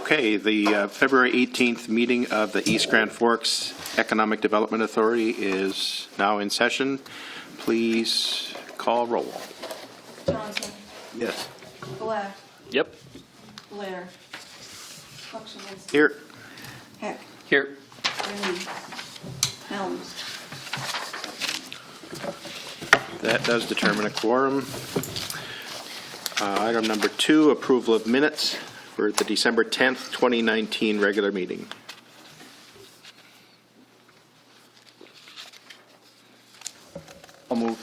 Okay, the February 18th meeting of the East Grand Forks Economic Development Authority is now in session. Please call roll. Johnson. Yes. Black. Yep. Blair. Buckshot. Here. Heck. Here. Randy. Helms. That does determine a quorum. Item number 2, approval of minutes for the December 10th, 2019 regular meeting. I'll move.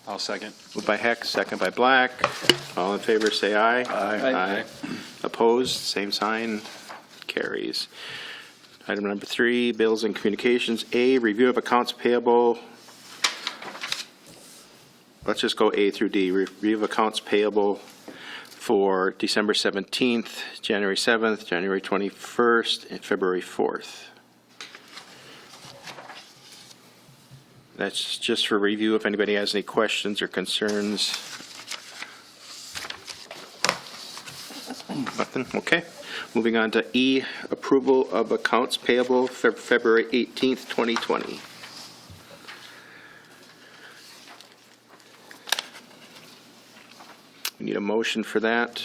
I'll second. Moved by Heck, second by Black. All in favor, say aye. Aye. Opposed, same sign. Carries. Item number 3, bills and communications. A, review of accounts payable. Let's just go A through D. Review of accounts payable for December 17th, January 7th, January 21st, and February 4th. That's just for review if anybody has any questions or concerns. Nothing? Okay. Moving on to E, approval of accounts payable for February 18th, 2020. We need a motion for that.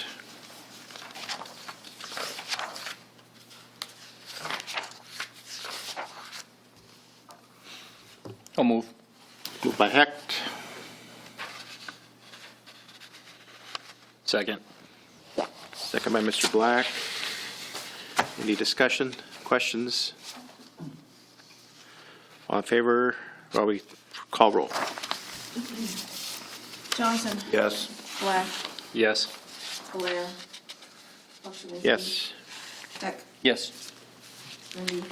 I'll move. Moved by Hecht, Second. second by Mr. Black. Any discussion, questions? All in favor? Well, we call roll. Johnson. Yes. Black. Yes. Blair. Buckshot. Yes, Heck. Yes. Randy.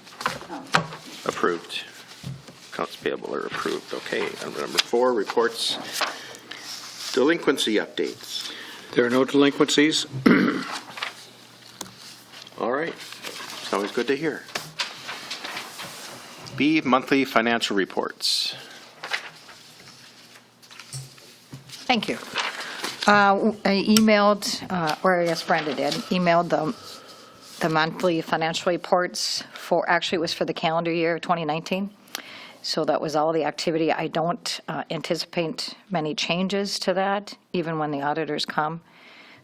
Helms. approved. Accounts payable are approved. Okay, number 4, reports, delinquency updates. There are no delinquencies. All right, it's always good to hear. B, monthly financial reports. Thank you. I emailed, or I guess Brenda did, emailed the monthly financial reports for, actually it was for the calendar year 2019. So that was all the activity. I don't anticipate many changes to that, even when the auditors come.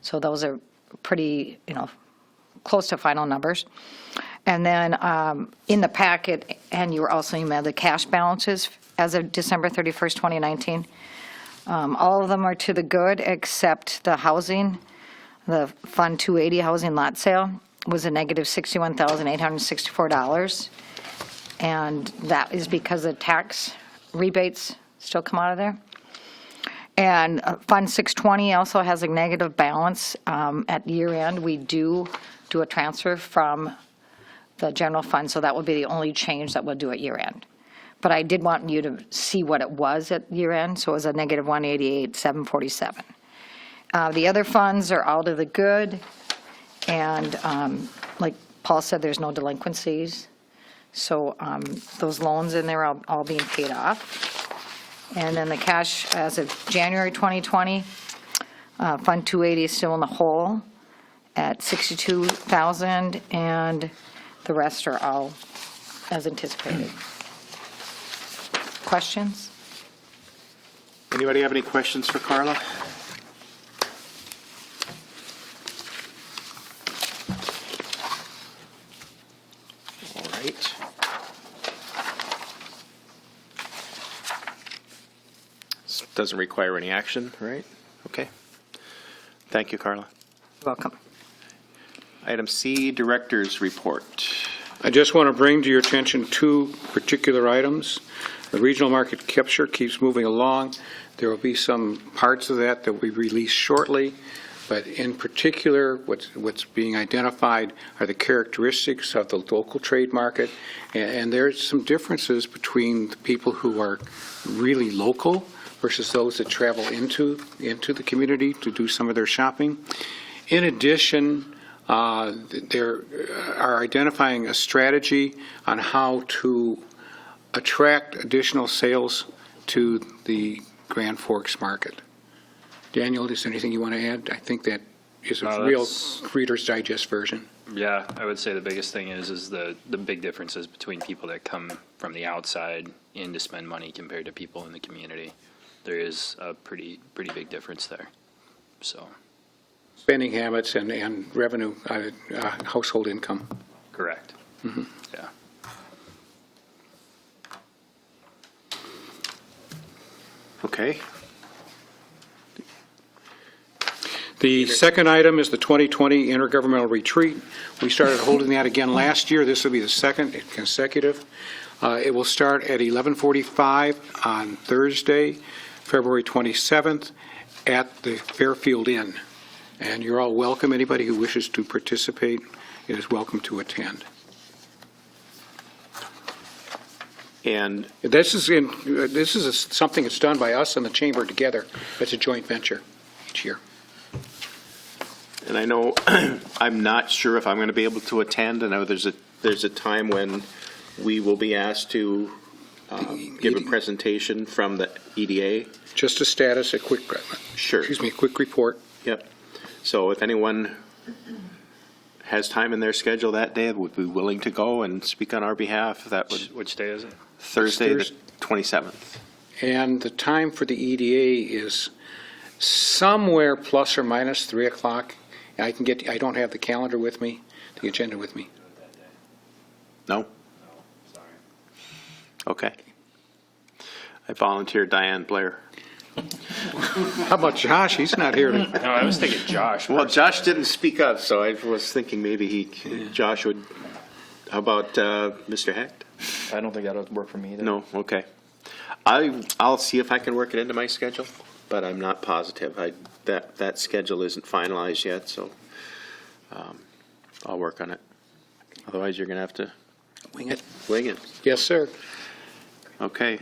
So those are pretty, close to final numbers. And then in the packet, and you were also emailed the cash balances as of December 31st, 2019. All of them are to the good except the housing. The Fund 280 housing lot sale was a negative $61,864. And that is because the tax rebates still come out of there. And Fund 620 also has a negative balance at year end. We do a transfer from the general fund, so that will be the only change that we'll do at year end. But I did want you to see what it was at year end, so it was a negative 188,747. The other funds are all to the good, and like Paul said, there's no delinquencies. So those loans in there are all being paid off. And then the cash as of January 2020, Fund 280 is still in the hole at $62,000, and the rest are all as anticipated. Questions? Anybody have any questions for Carla? All right. This doesn't require any action, right? Okay. Thank you, Carla. Welcome. Item C, Director's Report. I just want to bring to your attention 2 particular items. The regional market capture keeps moving along. There will be some parts of that will be released shortly, but in particular, what's being identified are the characteristics of the local trade market, and there's some differences between the people who are really local versus those that travel into the community to do some of their shopping. In addition, they are identifying a strategy on how to attract additional sales to the Grand Forks market. Daniel, is there anything you want to add? I think that is No, a real that's- Reader's Digest version. Yeah, I would say the biggest thing is the big differences between people that come from the outside in to spend money compared to people in the community. There is a pretty big difference there. So, Spending habits and revenue, household income. correct. Yeah. Okay. The second item is the 2020 Intergovernmental Retreat. We started holding that again last year. This will be the second consecutive. It will start at 11:45 on Thursday, February 27th, at the Fairfield Inn. And you're all welcome. Anybody who wishes to participate is welcome to attend. And This is something that's done by us and the Chamber together. It's a joint venture each year. I know, I'm not sure if I'm going to be able to attend. I know there's a time when we will be asked to give a presentation from the EDA. Just a status, a quick, Sure. a quick report. Yep. So if anyone has time in their schedule that day, would be willing to go and speak on our behalf, that would, Which day is it? Thursday, the Thursday. 27th. And the time for the EDA is somewhere plus or minus 3 o'clock. I don't have the calendar with me, the agenda with me. No? Okay. I volunteered Diane Blair. How about Josh? He's not here to, No, I was thinking Josh. Well, Josh didn't speak up, so I was thinking maybe Josh would, how about Mr. Hecht? I don't think that would work for me either. No, okay. I'll see if I can work it into my schedule, but I'm not positive. That schedule isn't finalized yet, so I'll work on it. Otherwise, you're going to have to wing it. wing it. Yes, sir. Okay.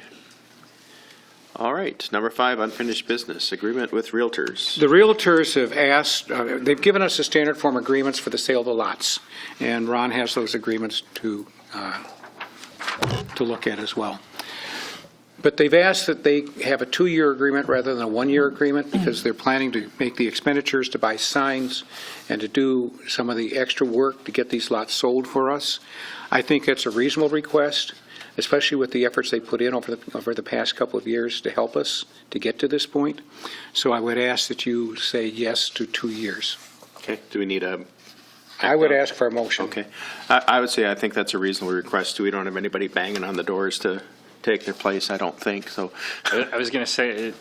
All right, number 5, unfinished business, agreement with Realtors. The Realtors have asked, they've given us the standard form agreements for the sale of the lots, and Ron has those agreements to look at as well. But they've asked that they have a 2-year agreement rather than a 1-year agreement because they're planning to make the expenditures to buy signs and to do some of the extra work to get these lots sold for us. I think that's a reasonable request, especially with the efforts they put in over the past couple of years to help us to get to this point. So I would ask that you say yes to 2 years. Okay, do we need a, I would ask for a motion. okay. I would say I think that's a reasonable request, too. We don't have anybody banging on the doors to take their place, I don't think, so. I was going to say, it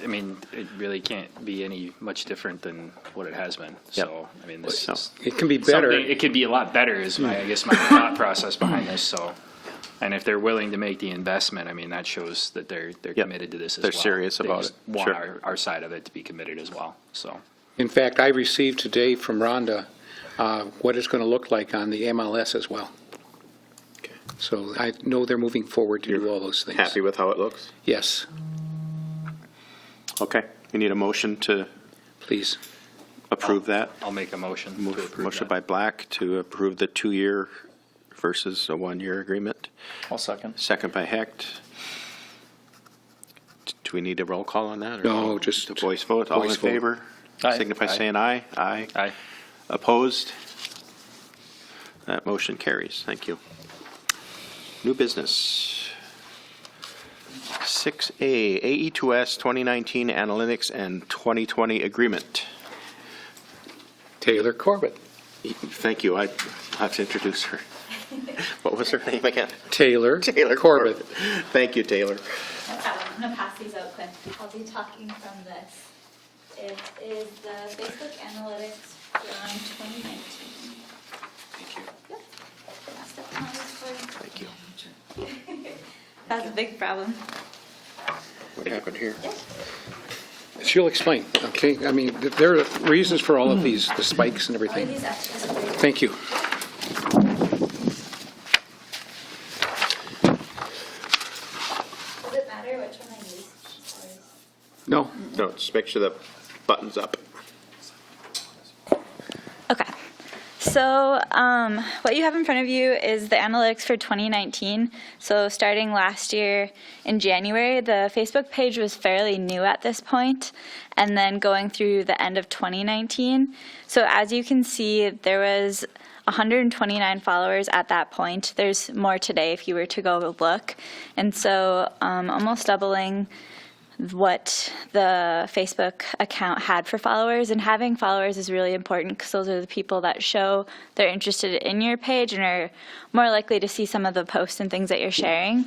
really can't be any much different than what it has been. So, I mean, this So- is It can be better. something, it could be a lot better is I guess my thought process behind this, so. And if they're willing to make the investment, I mean, that shows that they're committed to this as well. They're serious They about just it. Want Sure. our side of it to be committed as well, so. In fact, I received today from Rhonda what it's going to look like on the MLS as well. Okay. So I know they're moving forward to do all those things. Happy with how it looks? Yes, Okay, we need a motion to please. approve that. I'll make a motion to approve Motion that. by Black to approve the 2-year versus a 1-year agreement. I'll second. Second by Hecht. Do we need a roll call on that? or No, just a voice vote. All in voice vote. favor? Aye. Signify Aye. saying aye. Aye. Aye. Opposed? That motion carries. Thank you. New business. 6A, AE2S 2019 Analytics and 2020 Agreement. Taylor Corbett. Thank you. I have to introduce her. What was her name again? Taylor Taylor Corbett. Thank you, Taylor. No problem. I'm gonna pass these out quick. I'll be talking from this. It is the Facebook Analytics from 2019. Thank you. Yep. Pass that one over for you. Thank you. That's a big problem. What happened here? She'll explain, okay? I mean, there are reasons for all of these, the spikes and All of everything. these extras are for you. Thank you. Does it matter which one I use? Sorry. No, No, just make sure the button's up. Okay. So what you have in front of you is the analytics for 2019. So starting last year in January, the Facebook page was fairly new at this point, and then going through the end of 2019. So as you can see, there was 129 followers at that point. There's more today if you were to go look. And so almost doubling what the Facebook account had for followers. And having followers is really important because those are the people that show they're interested in your page and are more likely to see some of the posts and things that you're sharing.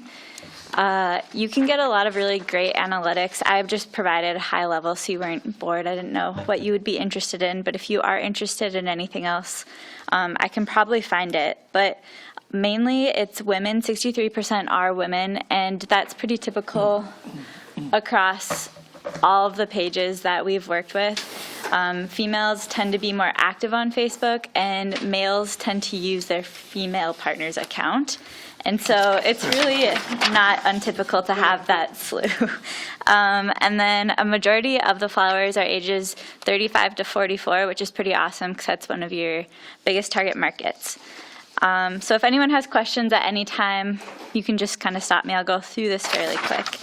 You can get a lot of really great analytics. I've just provided high level so you weren't bored. I didn't know what you would be interested in, but if you are interested in anything else, I can probably find it. But mainly it's women, 63% are women, and that's pretty typical across all of the pages that we've worked with. Females tend to be more active on Facebook, and males tend to use their female partner's account. And so it's really not untypical to have that slew. And then a majority of the followers are ages 35 to 44, which is pretty awesome because that's one of your biggest target markets. So if anyone has questions at any time, you can just kind of stop me. I'll go through this fairly quick.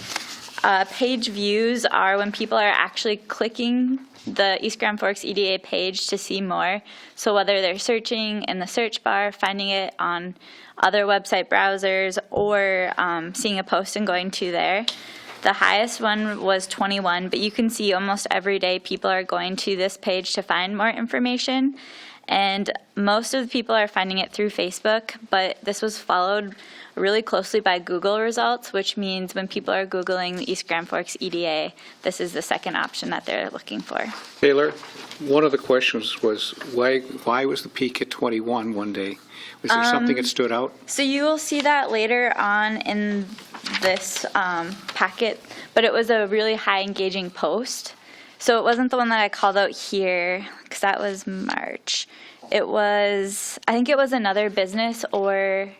Page views are when people are actually clicking the East Grand Forks EDA page to see more. So whether they're searching in the search bar, finding it on other website browsers, or seeing a post and going to there. The highest one was 21, but you can see almost every day people are going to this page to find more information. And most of the people are finding it through Facebook, but this was followed really closely by Google results, which means when people are Googling the East Grand Forks EDA, this is the second option that they're looking for. Taylor, one of the questions was why was the peak at 21 one day? Was there something that stood out? So you will see that later on in this packet, but it was a really high engaging post. So it wasn't the one that I called out here, because that was March. It was, I think it was another business or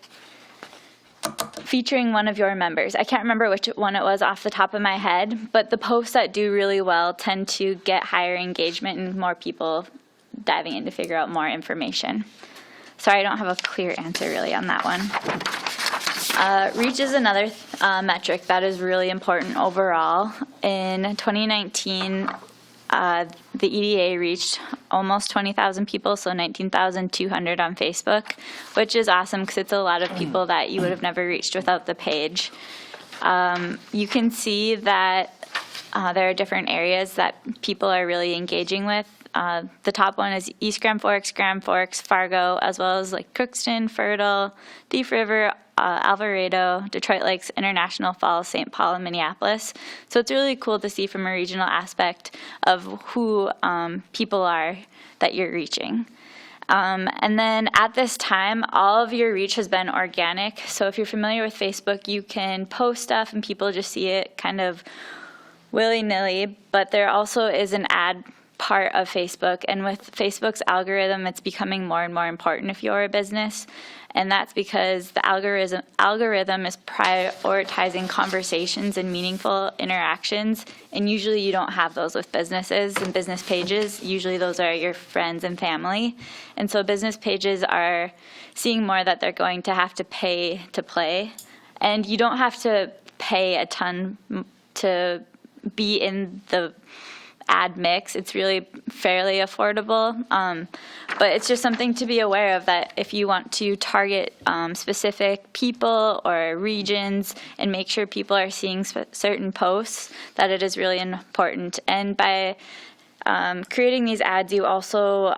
featuring one of your members. I can't remember which one it was off the top of my head, but the posts that do really well tend to get higher engagement and more people diving in to figure out more information. Sorry, I don't have a clear answer really on that one. Reach is another metric that is really important overall. In 2019, the EDA reached almost 20,000 people, so 19,200 on Facebook, which is awesome because it's a lot of people that you would have never reached without the page. You can see that there are different areas that people are really engaging with. The top one is East Grand Forks, Fargo, as well as like Crookston, Fertile, Thief River, Alvarado, Detroit Lakes, International Falls, St. Paul, and Minneapolis. So it's really cool to see from a regional aspect of who people are that you're reaching. And then at this time, all of your reach has been organic. So if you're familiar with Facebook, you can post stuff and people just see it kind of willy-nilly, but there also is an ad part of Facebook, and with Facebook's algorithm, it's becoming more and more important if you're a business, and that's because the algorithm is prioritizing conversations and meaningful interactions, and usually you don't have those with businesses and business pages. Usually those are your friends and family, and so business pages are seeing more that they're going to have to pay to play, and you don't have to pay a ton to be in the ad mix. It's really fairly affordable, but it's just something to be aware of, that if you want to target specific people or regions and make sure people are seeing certain posts, that it is really important. And by creating these ads, you also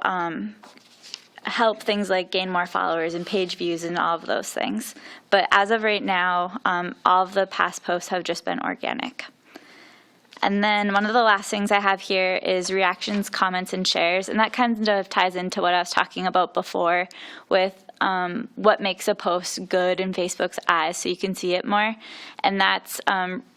help things like gain more followers and page views and all of those things. But as of right now, all of the past posts have just been organic. And then one of the last things I have here is reactions, comments, and shares. And that kind of ties into what I was talking about before with what makes a post good in Facebook's eyes so you can see it more. And that's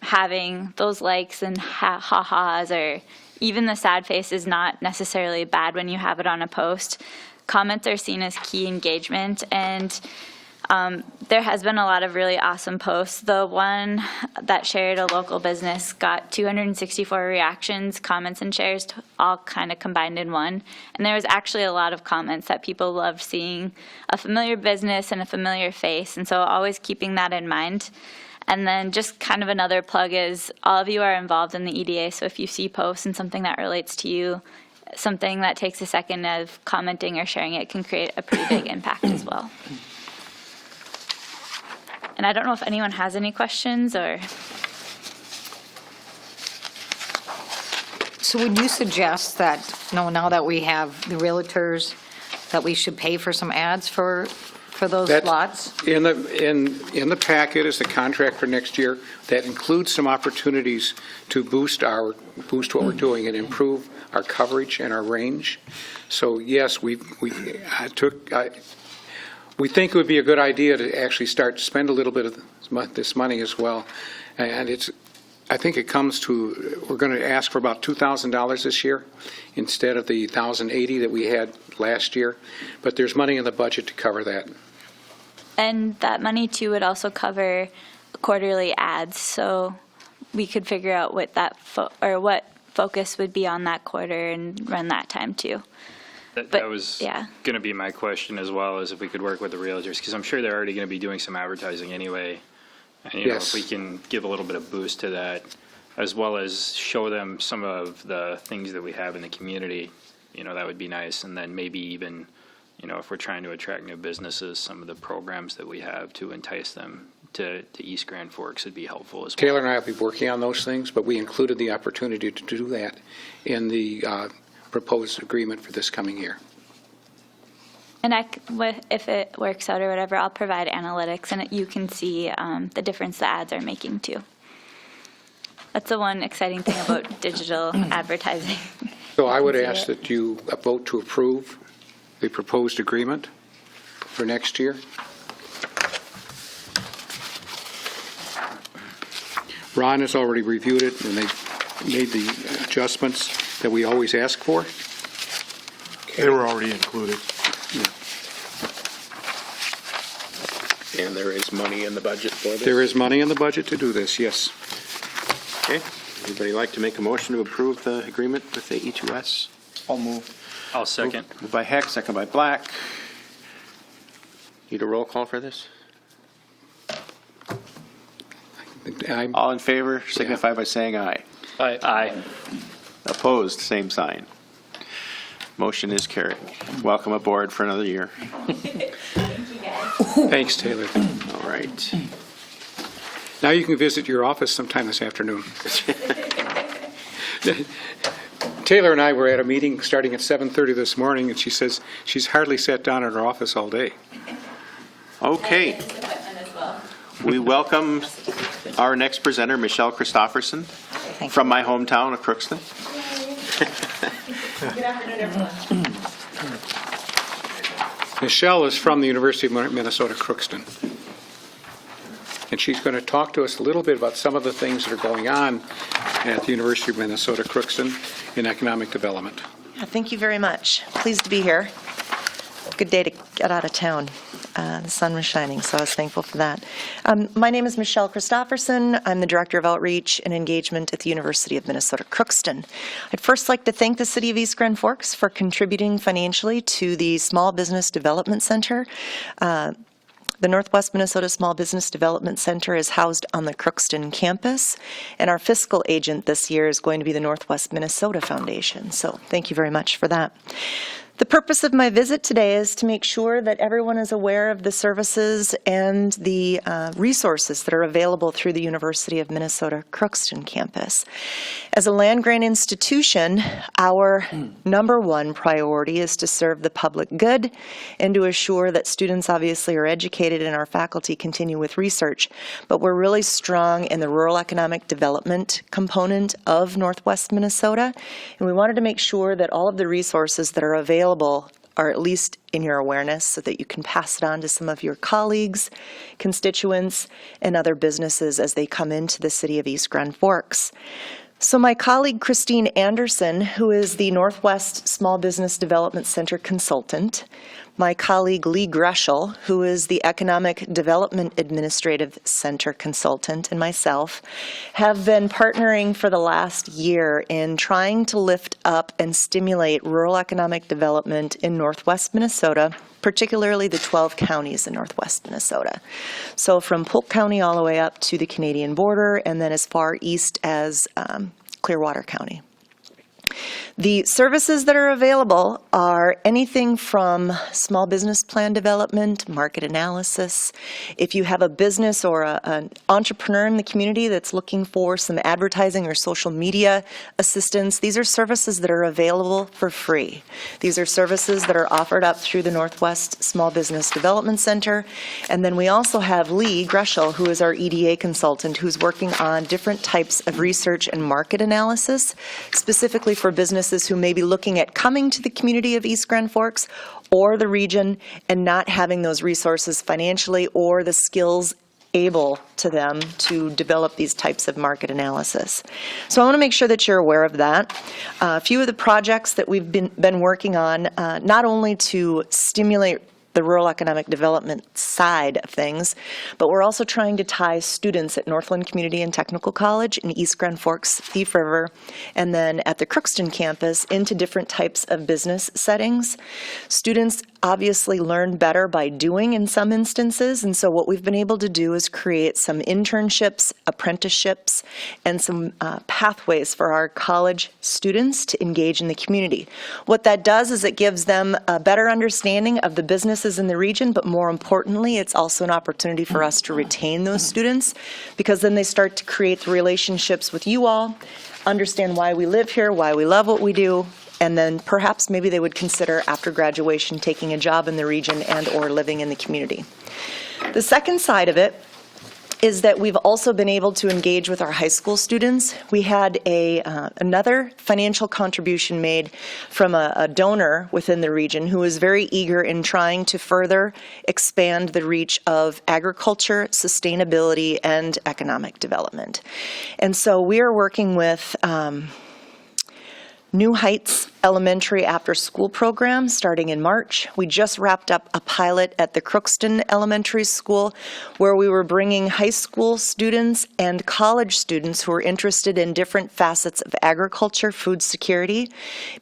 having those likes and ha-has, or even the sad face is not necessarily bad when you have it on a post. Comments are seen as key engagement, and There has been a lot of really awesome posts. The one that shared a local business got 264 reactions, comments, and shares, all kind of combined in one. And there was actually a lot of comments that people loved seeing a familiar business and a familiar face. And so always keeping that in mind. And then just kind of another plug is all of you are involved in the EDA. So if you see posts and something that relates to you, something that takes a second of commenting or sharing it can create a pretty big impact as well. And I don't know if anyone has any questions or. So would you suggest that, now that we have the realtors, that we should pay for some ads for those That's- lots? In the packet is the contract for next year. That includes some opportunities to boost what we're doing and improve our coverage and our range. So yes, we think it would be a good idea to actually start to spend a little bit of this money as well. And I think it comes to, we're going to ask for about $2,000 this year instead of the $1,080 that we had last year. But there's money in the budget to cover that. And that money too would also cover quarterly ads, so we could figure out what that what focus would be on that quarter and run that time too. That But, was yeah. going to be my question as well, as if we could work with the realtors, because I'm sure they're already going to be doing some advertising anyway. And, you know, Yes. if we can give a little bit of boost to that, as well as show them some of the things that we have in the community, you know, that would be nice. And then maybe even, you know, if we're trying to attract new businesses, some of the programs that we have to entice them to East Grand Forks would be helpful as well. Taylor and I will be working on those things, but we included the opportunity to do that in the proposed agreement for this coming year. And if it works out or whatever, I'll provide analytics and you can see the difference the ads are making too. That's the one exciting thing about digital advertising. So I would see ask it. that you vote to approve the proposed agreement for next year. Ron has already reviewed it, and they made the adjustments that we always ask for. They were already included. And there is money in the budget for this? There is money in the budget to do this, yes. Okay. Anybody like to make a motion to approve the agreement with the E2S? I'll move. I'll second. Moved by Heck, second by Black. Need a roll call for this? I'm- All in favor signify by saying aye. Aye. Opposed, same sign. Motion is carried. Welcome aboard for another year. Thanks, Taylor. All right. Now you can visit your office sometime this afternoon. Taylor and I were at a meeting starting at 7:30 this morning, and she says she's hardly sat down at her office all day. Okay. We welcome our next presenter, Michelle Christofferson, Thank from my hometown of Crookston. Good afternoon, everyone. Michelle is from the University of Minnesota Crookston. And she's going to talk to us a little bit about some of the things that are going on at the University of Minnesota Crookston in economic development. Thank you very much. Pleased to be here. Good day to get out of town. The sun was shining, so I was thankful for that. My name is Michelle Christofferson. I'm the Director of Outreach and Engagement at the University of Minnesota Crookston. I'd first like to thank the City of East Grand Forks for contributing financially to the Small Business Development Center. The Northwest Minnesota Small Business Development Center is housed on the Crookston campus, and our fiscal agent this year is going to be the Northwest Minnesota Foundation. So thank you very much for that. The purpose of my visit today is to make sure that everyone is aware of the services and the resources that are available through the University of Minnesota Crookston campus. As a land-grant institution, our number one priority is to serve the public good and to assure that students obviously are educated and our faculty continue with research. But we're really strong in the rural economic development component of Northwest Minnesota, and we wanted to make sure that all of the resources that are available are at least in your awareness so that you can pass it on to some of your colleagues, constituents, and other businesses as they come into the city of East Grand Forks. So my colleague Christine Anderson, who is the Northwest Small Business Development Center consultant, my colleague Lee Greschel, who is the Economic Development Administrative Center consultant, and myself have been partnering for the last year in trying to lift up and stimulate rural economic development in Northwest Minnesota, particularly the 12 counties in Northwest Minnesota. So from Polk County all the way up to the Canadian border, and then as far east as Clearwater County. The services that are available are anything from small business plan development, market analysis. If you have a business or an entrepreneur in the community that's looking for some advertising or social media assistance, these are services that are available for free. These are services that are offered up through the Northwest Small Business Development Center. And then we also have Lee Greschel, who is our EDA consultant, who's working on different types of research and market analysis, specifically for businesses who may be looking at coming to the community of East Grand Forks or the region and not having those resources financially or the skills able to them to develop these types of market analysis. So I want to make sure that you're aware of that. A few of the projects that we've been working on, not only to stimulate the rural economic development side of things, but we're also trying to tie students at Northland Community and Technical College in East Grand Forks, Thief River, and then at the Crookston campus into different types of business settings. Students obviously learn better by doing in some instances, and so what we've been able to do is create some internships, apprenticeships, and some pathways for our college students to engage in the community. What that does is it gives them a better understanding of the businesses in the region, but more importantly, it's also an opportunity for us to retain those students, because then they start to create the relationships with you all, understand why we live here, why we love what we do, and then perhaps maybe they would consider after graduation taking a job in the region and or living in the community. The second side of it is that we've also been able to engage with our high school students. We had another financial contribution made from a donor within the region who is very eager in trying to further expand the reach of agriculture, sustainability, and economic development. And so we are working with New Heights Elementary after-school program starting in March. We just wrapped up a pilot at the Crookston Elementary School where we were bringing high school students and college students who are interested in different facets of agriculture, food security,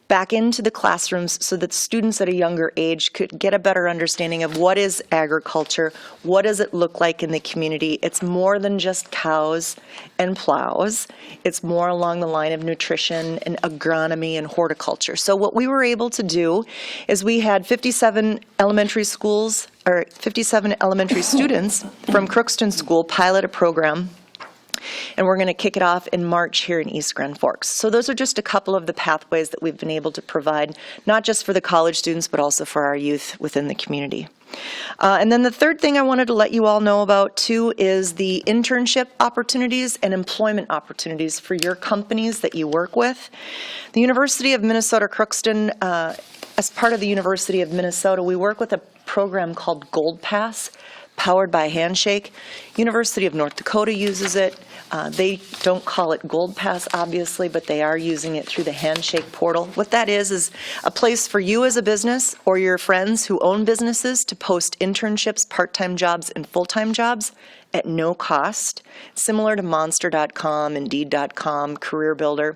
back into the classrooms so that students at a younger age could get a better understanding of what is agriculture, what does it look like in the community. It's more than just cows and plows. It's more along the line of nutrition and agronomy and horticulture. So what we were able to do is we had 57 elementary students from Crookston School pilot a program, and we're going to kick it off in March here in East Grand Forks. So those are just a couple of the pathways that we've been able to provide, not just for the college students, but also for our youth within the community. And then the third thing I wanted to let you all know about, too, is the internship opportunities and employment opportunities for your companies that you work with. The University of Minnesota Crookston, as part of the University of Minnesota, we work with a program called Gold Pass, powered by Handshake. University of North Dakota uses it. They don't call it Gold Pass, obviously, but they are using it through the Handshake portal. What that is a place for you as a business or your friends who own businesses to post internships, part-time jobs, and full-time jobs at no cost, similar to Monster.com, Indeed.com, Career Builder.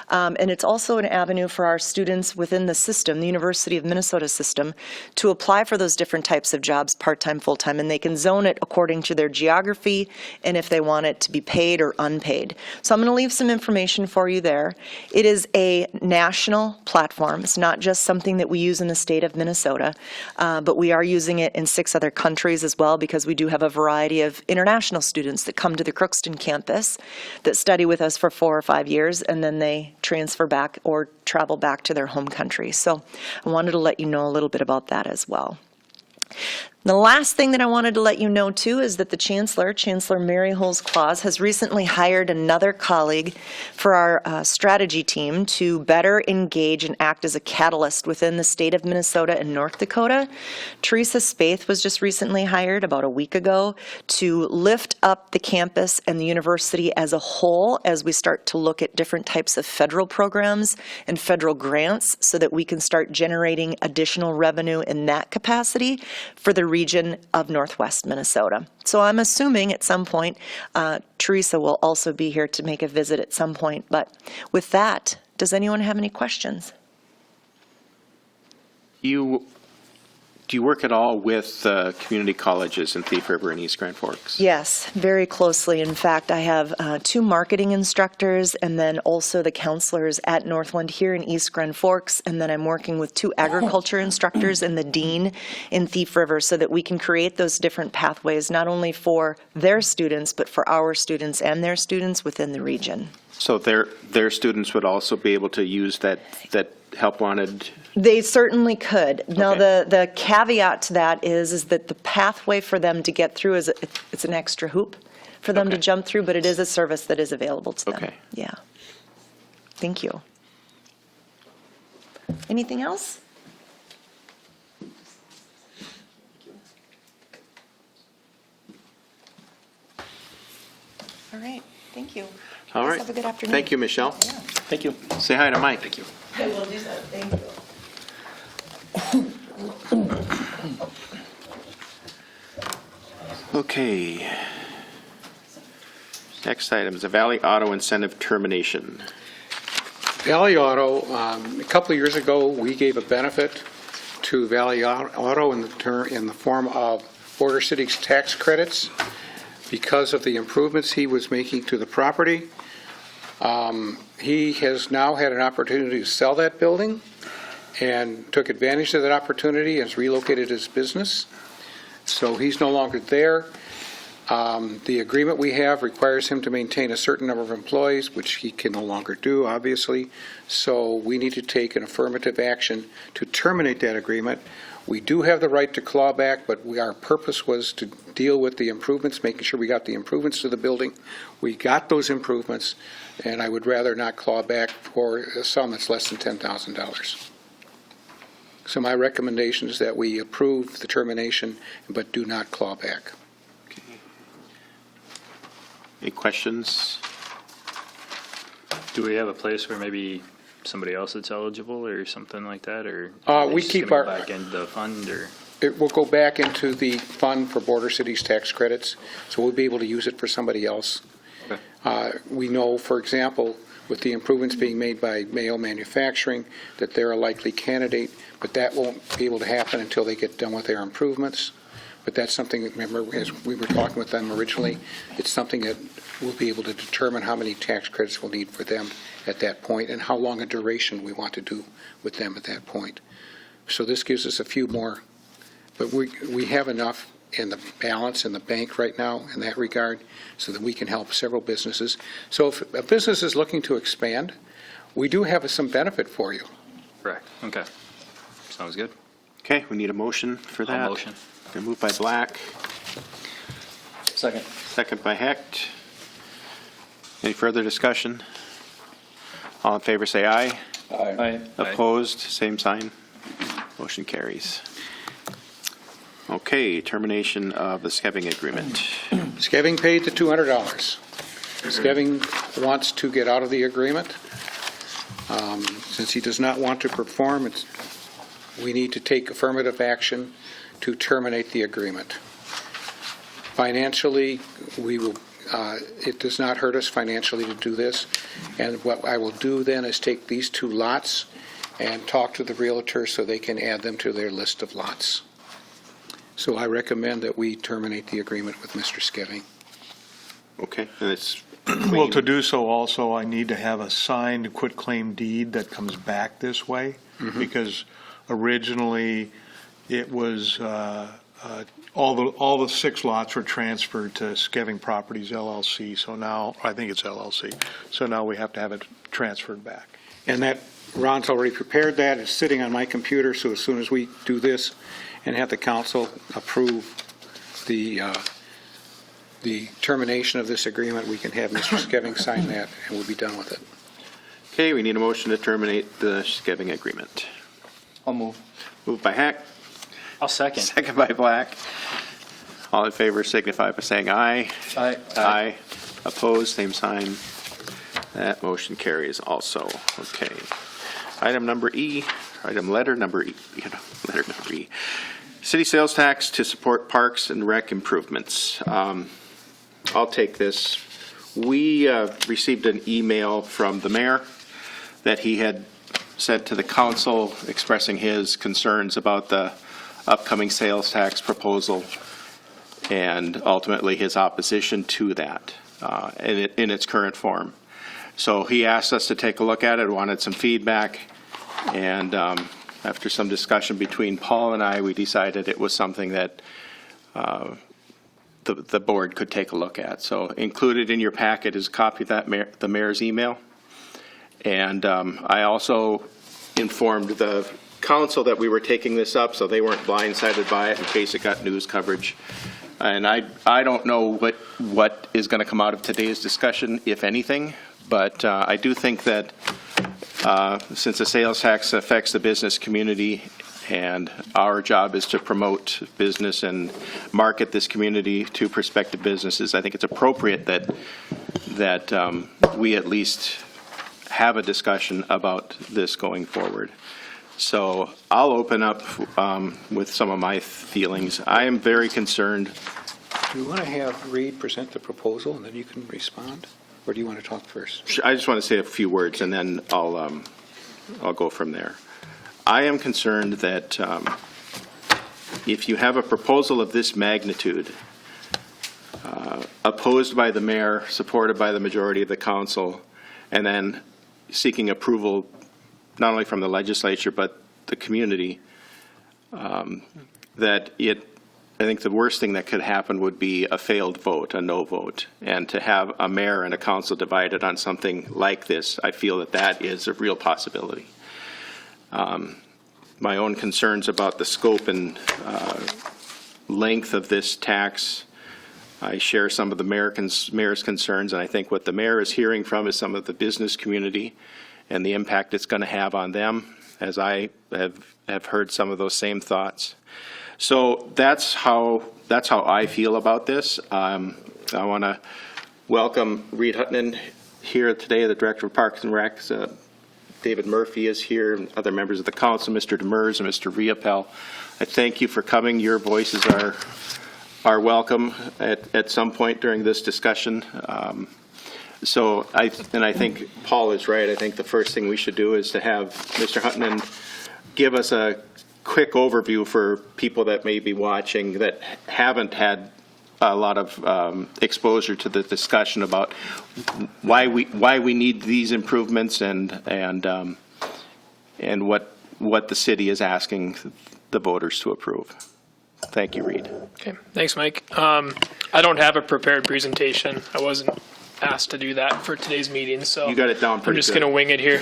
And it's also an avenue for our students within the system, the University of Minnesota system, to apply for those different types of jobs, part-time, full-time, and they can zone it according to their geography and if they want it to be paid or unpaid. So I'm going to leave some information for you there. It is a national platform. It's not just something that we use in the state of Minnesota, but we are using it in 6 other countries as well, because we do have a variety of international students that come to the Crookston campus that study with us for 4 or 5 years, and then they transfer back or travel back to their home country. So I wanted to let you know a little bit about that as well. The last thing that I wanted to let you know, too, is that the Chancellor Mary Holmes-Claus, has recently hired another colleague for our strategy team to better engage and act as a catalyst within the state of Minnesota and North Dakota. Teresa Spaeth was just recently hired about a week ago to lift up the campus and the university as a whole as we start to look at different types of federal programs and federal grants so that we can start generating additional revenue in that capacity for the region of Northwest Minnesota. So I'm assuming at some point Teresa will also be here to make a visit at some point. But with that, does anyone have any questions? Do you work at all with community colleges in Thief River and East Grand Forks? Yes, very closely. In fact, I have 2 marketing instructors and then also the counselors at Northland here in East Grand Forks. And then I'm working with 2 agriculture instructors and the dean in Thief River so that we can create those different pathways, not only for their students, but for our students and their students within the region. So their students would also be able to use that help wanted? They certainly could. Now, Okay. the caveat to that is that the pathway for them to get through it's an extra hoop for them to Okay. jump through, but it is a service that is available to them. Okay. Yeah. Thank you. Anything else? All right. Thank you. All Guys, right. Have a good afternoon. Thank you, Michelle. Thank you. Say hi to Mike. Thank you. I will do so. Thank you. Okay. Next item is the Valley Auto Incentive termination. Valley Auto, a couple of years ago, we gave a benefit to Valley Auto in the form of Border Cities tax credits because of the improvements he was making to the property. He has now had an opportunity to sell that building and took advantage of that opportunity and has relocated his business. So he's no longer there. The agreement we have requires him to maintain a certain number of employees, which he can no longer do, obviously. So we need to take an affirmative action to terminate that agreement. We do have the right to claw back, but our purpose was to deal with the improvements, making sure we got the improvements to the building. We got those improvements, and I would rather not claw back for a sum that's less than $10,000. So my recommendation is that we approve the termination, but do not claw back. Any questions? Do we have a place where maybe somebody else that's eligible or something like that, or? We are they just keep gonna go our- back into the fund, or? It will go back into the fund for Border Cities tax credits, so we'll be able to use it for somebody else. Okay. We know, for example, with the improvements being made by Mayo Manufacturing, that they're a likely candidate, but that won't be able to happen until they get done with their improvements. But that's something, that, remember, as we were talking with them originally, it's something that we'll be able to determine how many tax credits we'll need for them at that point and how long a duration we want to do with them at that point. So this gives us a few more, but we have enough in the balance in the bank right now in that regard so that we can help several businesses. So if a business is looking to expand, we do have some benefit for you. Correct, okay. Sounds good. Okay, we need a motion for that. I'll motion. Been moved by Black, Second. second by Hecht. Any further discussion? All in favor, say aye. Aye. Aye. Opposed, same sign. Motion carries. Okay, termination of the Skeving agreement. Skeving paid the $200. Skeving wants to get out of the agreement. Since he does not want to perform, we need to take affirmative action to terminate the agreement. Financially, it does not hurt us financially to do this. And what I will do then is take these 2 lots and talk to the realtor so they can add them to their list of lots. So I recommend that we terminate the agreement with Mr. Skeving. Okay, and it's, Well, to do so also, I need to have a signed quitclaim deed that comes back this way, because originally it was, all the 6 lots were transferred to Skeving Properties LLC, so now, I think it's LLC, so now we have to have it transferred back. And that, Ron's already prepared that, it's sitting on my computer, so as soon as we do this, and have the council approve the termination of this agreement. We can have Mr. Skeving sign that, and we'll be done with it. Okay, we need a motion to terminate the Skeving agreement. I'll move. Moved by Hack, I'll second. second by Black. All in favor signify by saying aye. Aye. Aye. Opposed, same sign. That motion carries also. Okay. Letter number E. Letter number E. City sales tax to support parks and rec improvements. I'll take this. We received an email from the mayor that he had sent to the council expressing his concerns about the upcoming sales tax proposal and ultimately his opposition to that in its current form. So he asked us to take a look at it, wanted some feedback, and after some discussion between Paul and I, we decided it was something that the board could take a look at. So included in your packet is a copy of that the mayor's email. And I also informed the council that we were taking this up so they weren't blindsided by it in case it got news coverage. And I don't know what is going to come out of today's discussion, if anything, but I do think that since the sales tax affects the business community and our job is to promote business and market this community to prospective businesses, I think it's appropriate that we at least have a discussion about this going forward. So I'll open up with some of my feelings. I am very concerned. Do you want to have Reed present the proposal, and then you can respond? Or do you want to talk first? I just want to say a few words, and then I'll go from there. I am concerned that if you have a proposal of this magnitude, opposed by the mayor, supported by the majority of the council, and then seeking approval not only from the legislature but the community, I think the worst thing that could happen would be a failed vote, a no vote. And to have a mayor and a council divided on something like this, I feel that is a real possibility. My own concerns about the scope and length of this tax, I share some of the mayor's concerns, and I think what the mayor is hearing from is some of the business community and the impact it's going to have on them, as I have heard some of those same thoughts. So that's how I feel about this. I want to welcome Reed Hutton here today, the Director of Parks and Rec. David Murphy is here, and other members of the council, Mr. Demers and Mr. Riopel. I thank you for coming. Your voices are welcome at some point during this discussion. So I think Paul is right. I think the first thing we should do is to have Mr. Hutton give us a quick overview for people that may be watching that haven't had a lot of exposure to the discussion about why we need these improvements and what the city is asking the voters to approve. Thank you, Reed. Okay, thanks, Mike. I don't have a prepared presentation. I wasn't asked to do that for today's meeting, so You got it down I'm pretty just good. going to wing it here.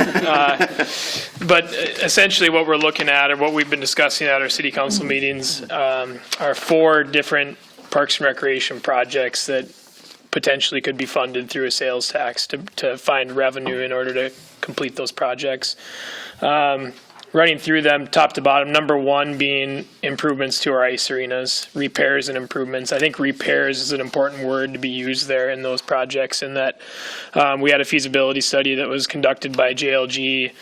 But essentially what we're looking at, or what we've been discussing at our city council meetings, are 4 different parks and recreation projects that potentially could be funded through a sales tax to find revenue in order to complete those projects. Running through them top to bottom, number 1 being improvements to our ice arenas, repairs and improvements. I think repairs is an important word to be used there in those projects, in that we had a feasibility study that was conducted by JLG.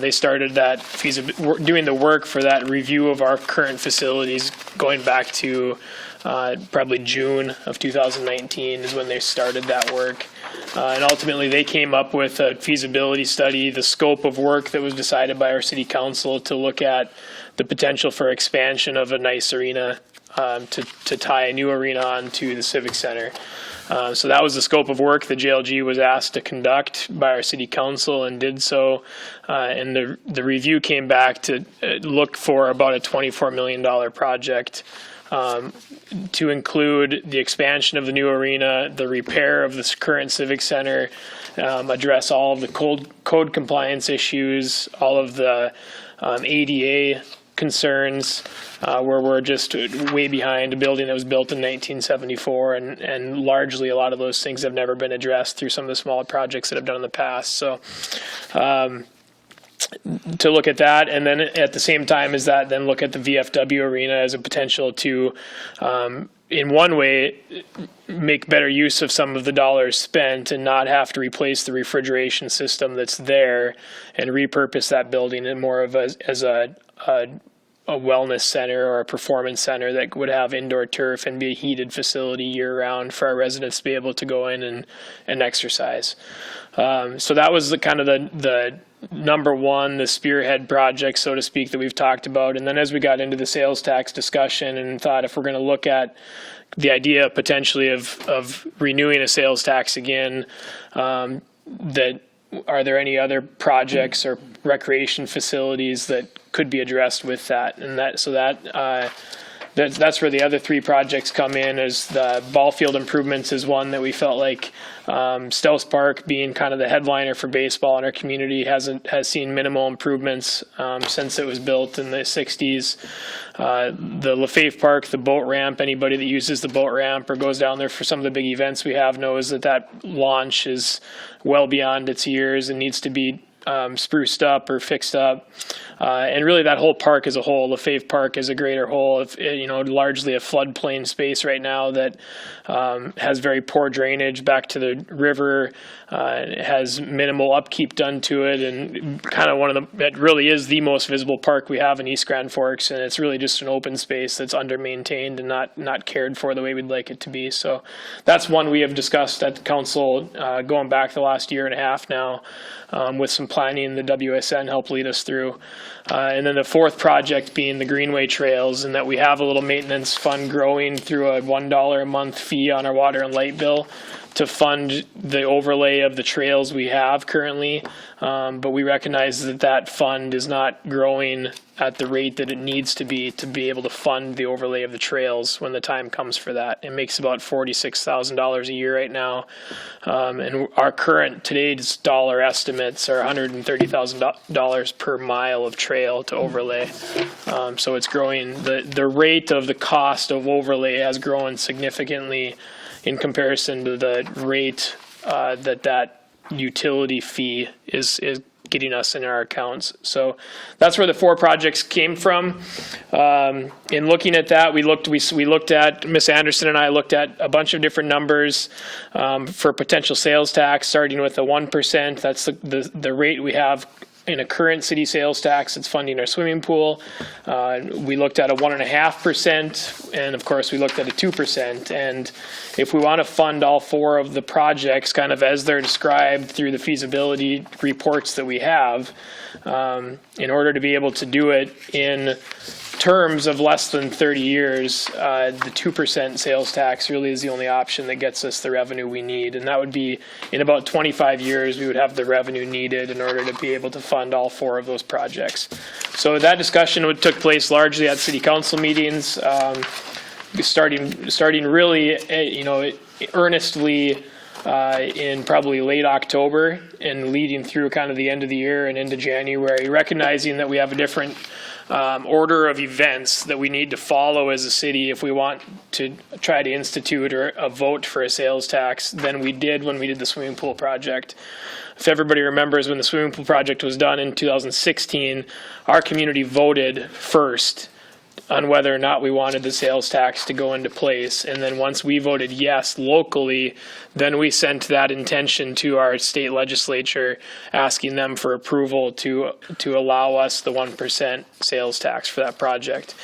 They started that doing the work for that review of our current facilities going back to probably June of 2019 is when they started that work. And ultimately, they came up with a feasibility study, the scope of work that was decided by our city council to look at the potential for expansion of an ice arena to tie a new arena onto the Civic Center. So that was the scope of work that JLG was asked to conduct by our city council and did so. And the review came back to look for about a $24 million project. To include the expansion of the new arena, the repair of this current Civic Center, address all of the code compliance issues, all of the ADA concerns where we're just way behind a building that was built in 1974, and largely a lot of those things have never been addressed through some of the smaller projects that I've done in the past. So to look at that, and then at the same time as that, then look at the VFW arena as a potential to, in one way, make better use of some of the dollars spent and not have to replace the refrigeration system that's there, and repurpose that building in more of as a wellness center or a performance center that would have indoor turf and be a heated facility year round for our residents to be able to go in and exercise. So that was the kind of the number one, the spearhead project, so to speak, that we've talked about. And then as we got into the sales tax discussion and thought if we're going to look at the idea potentially of renewing a sales tax again, that are there any other projects or recreation facilities that could be addressed with that? And that's where the other three projects come in. As the ball field improvements is one that we felt like Stouts Park, being kind of the headliner for baseball in our community, has seen minimal improvements since it was built in the 60s. The Lefebvre Park, the boat ramp, anybody that uses the boat ramp or goes down there for some of the big events we have knows that launch is well beyond its years and needs to be spruced up or fixed up. And really that whole park as a whole, Lefebvre Park as a greater whole, largely a floodplain space right now that has very poor drainage back to the river, has minimal upkeep done to it, and kind of it really is the most visible park we have in East Grand Forks, and it's really just an open space that's under-maintained and not cared for the way we'd like it to be. So that's one we have discussed at the council going back the last year and a half now, with some planning the WSN helped lead us through. And then the fourth project being the Greenway Trails, and that we have a little maintenance fund growing through a $1 a month fee on our water and light bill to fund the overlay of the trails we have currently. But we recognize that fund is not growing at the rate that it needs to be able to fund the overlay of the trails when the time comes for that. It makes about $46,000 a year right now. And our today's dollar estimates are $130,000 per mile of trail to overlay. So it's growing. The rate of the cost of overlay has grown significantly in comparison to the rate that utility fee is getting us in our accounts. So that's where the four projects came from. In looking at that, we looked at, Ms. Anderson and I looked at a bunch of different numbers for potential sales tax, starting with the 1%. That's the rate we have in a current city sales tax that's funding our swimming pool. We looked at a 1.5%, and of course we looked at a 2%. And if we want to fund all four of the projects kind of as they're described through the feasibility reports that we have, in order to be able to do it in terms of less than 30 years, the 2% sales tax really is the only option that gets us the revenue we need. And that would be, in about 25 years, we would have the revenue needed in order to be able to fund all four of those projects. So that discussion took place largely at city council meetings, starting really, earnestly in probably late October and leading through kind of the end of the year and into January, recognizing that we have a different order of events that we need to follow as a city if we want to try to institute or a vote for a sales tax than we did when we did the swimming pool project. If everybody remembers, when the swimming pool project was done in 2016, our community voted first on whether or not we wanted the sales tax to go into place. And then once we voted yes locally, then we sent that intention to our state legislature, asking them for approval to allow us the 1% sales tax for that project.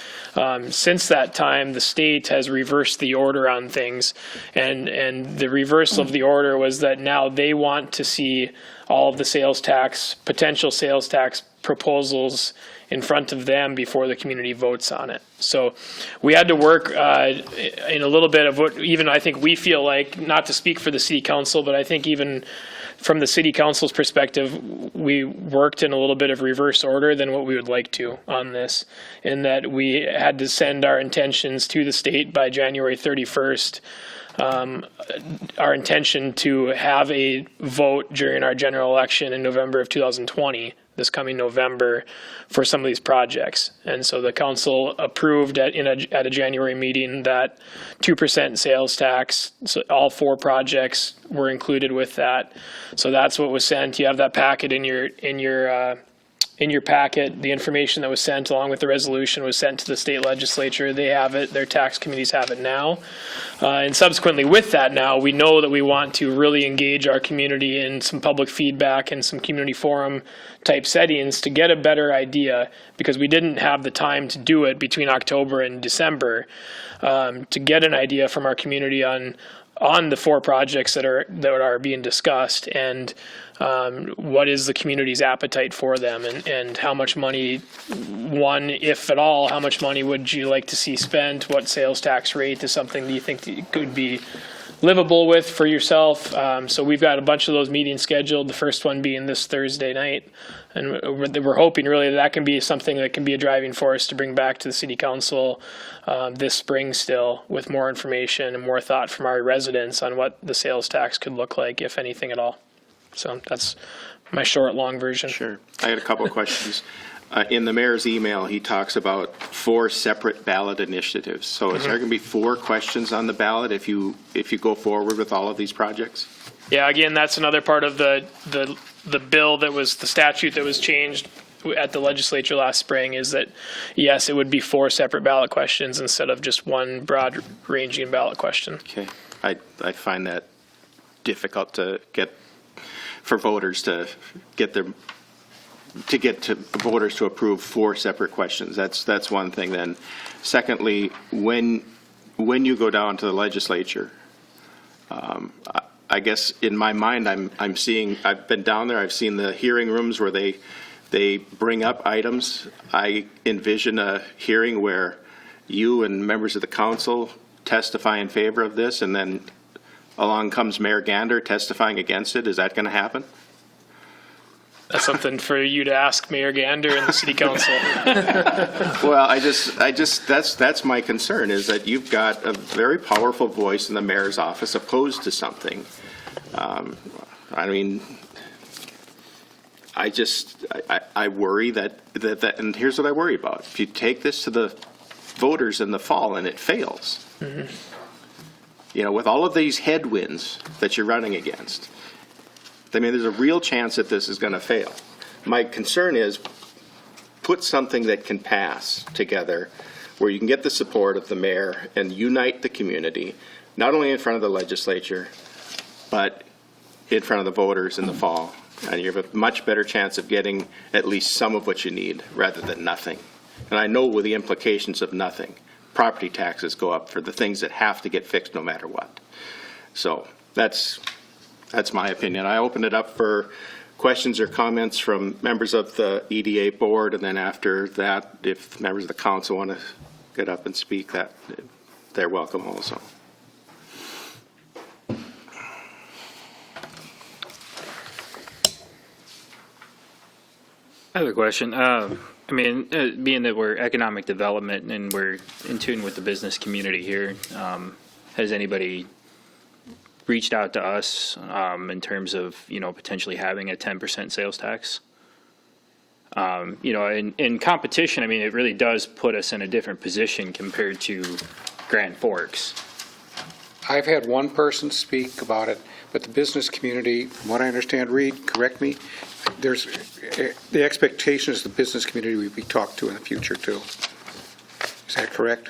Since that time, the state has reversed the order on things, and the reversal of the order was that now they want to see all of the potential sales tax proposals in front of them before the community votes on it. So we had to work in a little bit of what even I think we feel like, not to speak for the city council, but I think even from the city council's perspective, we worked in a little bit of reverse order than what we would like to on this, in that we had to send our intentions to the state by January 31st. Our intention to have a vote during our general election in November of 2020 this coming November for some of these projects. And so the council approved at a January meeting that 2% sales tax, so all 4 projects were included with that. So that's what was sent. You have that packet in your packet. The information that was sent along with the resolution was sent to the state legislature. They have it. Their tax committees have it now. And subsequently with that now, we know that we want to really engage our community in some public feedback and some community forum type settings to get a better idea, because we didn't have the time to do it between October and December, to get an idea from our community on the 4 projects that are being discussed, and what is the community's appetite for them, and how much money, if at all, how much money would you like to see spent? What sales tax rate is something that you think that you could be livable with for yourself? So we've got a bunch of those meetings scheduled, the first one being this Thursday night. And we're hoping really that can be something that can be a driving force to bring back to the city council this spring still, with more information and more thought from our residents on what the sales tax could look like, if anything at all. So that's my short, long version. Sure. I had a couple of questions. In the mayor's email, he talks about 4 separate ballot initiatives. So is there going to be 4 questions on the ballot if you go forward with all of these projects? Yeah, again, that's another part of the bill that was, the statute that was changed at the legislature last spring, is that, yes, it would be 4 separate ballot questions instead of just one broad-ranging ballot question. Okay. I find that difficult to get for voters to get voters to approve 4 separate questions. That's one thing. Then, secondly, when you go down to the legislature, I guess in my mind I'm seeing, I've been down there, I've seen the hearing rooms where they bring up items. I envision a hearing where you and members of the council testify in favor of this, and then along comes Mayor Gander testifying against it. Is that going to happen? That's something for you to ask Mayor Gander and the city council. Well, I just that's my concern, is that you've got a very powerful voice in the mayor's office opposed to something. I mean, I worry that, and here's what I worry about. If you take this to the voters in the fall and it fails, with all of these headwinds that you're running against, I mean, there's a real chance that this is going to fail. My concern is put something that can pass together where you can get the support of the mayor and unite the community, not only in front of the legislature, but in front of the voters in the fall. And you have a much better chance of getting at least some of what you need rather than nothing. And I know with the implications of nothing, property taxes go up for the things that have to get fixed no matter what. So that's my opinion. I open it up for questions or comments from members of the EDA board, and then after that, if members of the council want to get up and speak, that they're welcome also. I have a question. Being that we're economic development and we're in tune with the business community here, has anybody reached out to us in terms of, potentially having a 10% sales tax? In competition, it really does put us in a different position compared to Grand Forks. I've had one person speak about it, but the business community, from what I understand, Reed, correct me, the expectation is the business community will be talked to in the future too. Is that correct?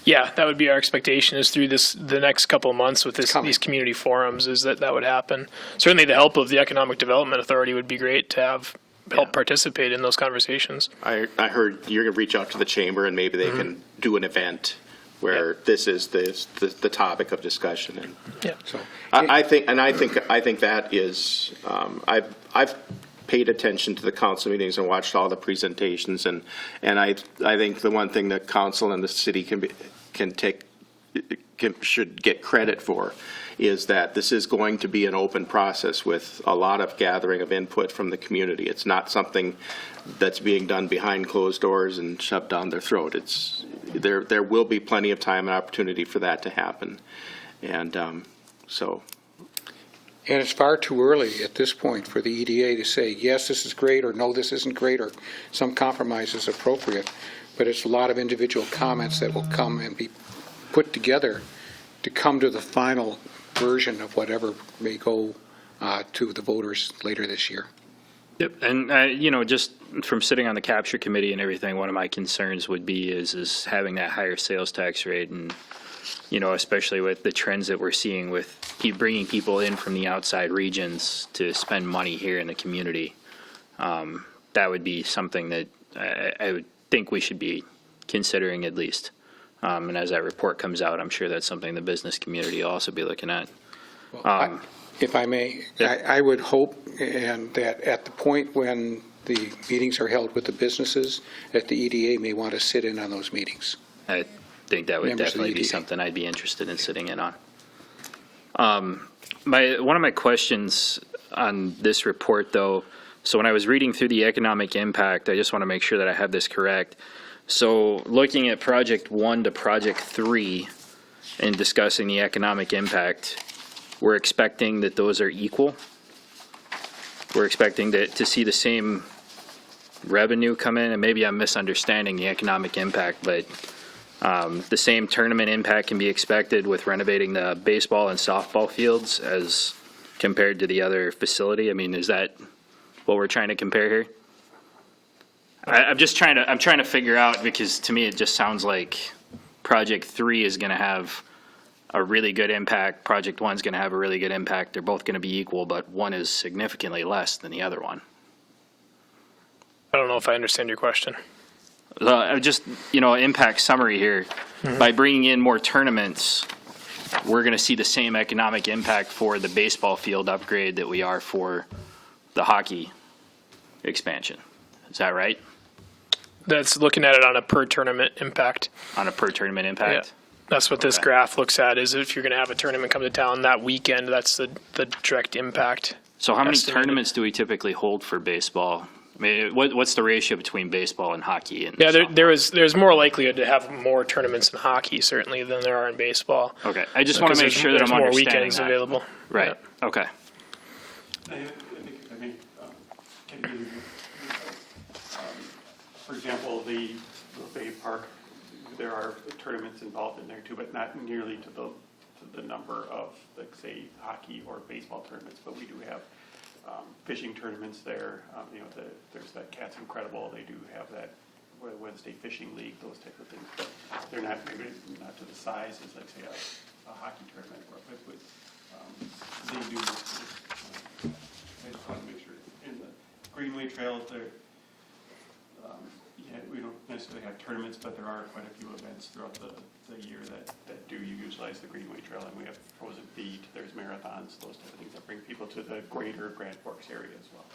Yeah, that would be our expectation, is through the next couple of months with these community forums, is that would happen. Certainly the help of the Economic Development Authority would be great to have help participate in those conversations. I heard you're going to reach out to the chamber and maybe they can do an event where this is the topic of discussion. And yeah. So I think that is, I've paid attention to the council meetings and watched all the presentations, and I think the one thing that council and the city should get credit for is that this is going to be an open process with a lot of gathering of input from the community. It's not something that's being done behind closed doors and shoved down their throat. There will be plenty of time and opportunity for that to happen, and so. And it's far too early at this point for the EDA to say, yes, this is great, or no, this isn't great, or some compromise is appropriate. But it's a lot of individual comments that will come and be put together to come to the final version of whatever may go to the voters later this year. Yep, and, just from sitting on the capture committee and everything, one of my concerns would be is having that higher sales tax rate, and, especially with the trends that we're seeing with bringing people in from the outside regions to spend money here in the community. That would be something that I would think we should be considering at least. And as that report comes out, I'm sure that's something the business community will also be looking at. If I may, Yeah. I would hope and that at the point when the meetings are held with the businesses, that the EDA may want to sit in on those meetings. I think that would Members of the definitely be EDA. something I'd be interested in sitting in on. One of my questions on this report, though, so when I was reading through the economic impact, I just want to make sure that I have this correct. So looking at Project 1 to Project 3 and discussing the economic impact, we're expecting that those are equal? We're expecting to see the same revenue come in, and maybe I'm misunderstanding the economic impact, but the same tournament impact can be expected with renovating the baseball and softball fields as compared to the other facility? I mean, is that what we're trying to compare here? I'm trying to figure out, because to me it just sounds like Project 3 is going to have a really good impact. Project 1 is going to have a really good impact. They're both going to be equal, but one is significantly less than the other one. I don't know if I understand your question. Just, impact summary here. By bringing in more tournaments, we're going to see the same economic impact for the baseball field upgrade that we are for the hockey expansion. Is that right? That's looking at it on a per tournament impact. On a per tournament impact? That's what this Okay. graph looks at, is if you're going to have a tournament come to town that weekend, that's the direct impact. So how many Estimated. tournaments do we typically hold for baseball? I mean, what's the ratio between baseball and hockey? And Yeah, softball? there's more likelihood to have more tournaments in hockey, certainly, than there are in baseball. Okay, I just want to make Because sure that there's I'm more understanding weekends that. available. Right, okay. I think if I may, can you, for example, the Bay Park, there are tournaments involved in there too, but not nearly to the number of, like, say, hockey or baseball tournaments, but we do have fishing tournaments there. There's that Cats Incredible, they do have that Wednesday Fishing League, those type of things, but they're not, maybe not to the size as, like, say, a hockey tournament, but they do. I just want to make sure in the Greenway Trail, we don't necessarily have tournaments, but there are quite a few events throughout the year that do utilize the Greenway Trail, and we have Frozen Feet, there's marathons, those type of things that bring people to the greater Grand Forks area as well.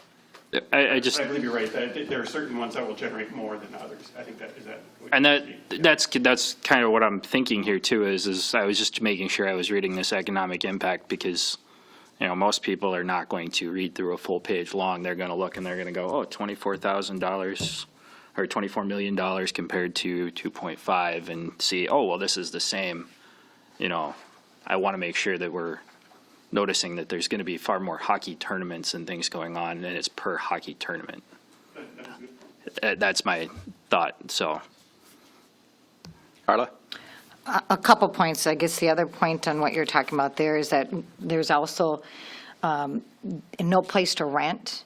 I just, But I believe you're right, that there are certain ones that will generate more than others. I think is that what and you're saying? that's kind of what I'm thinking here too, is I was just making sure I was reading this economic impact, because, most people are not going to read through a full page long. They're going to look and they're going to go, oh, $24,000 or $24 million compared to 2.5, and see, oh, well, this is the same. I want to make sure that we're noticing that there's going to be far more hockey tournaments and things going on, and it's per hockey tournament. That's good. That's my thought, so. Carla? A couple points. I guess the other point on what you're talking about there is that there's also no place to rent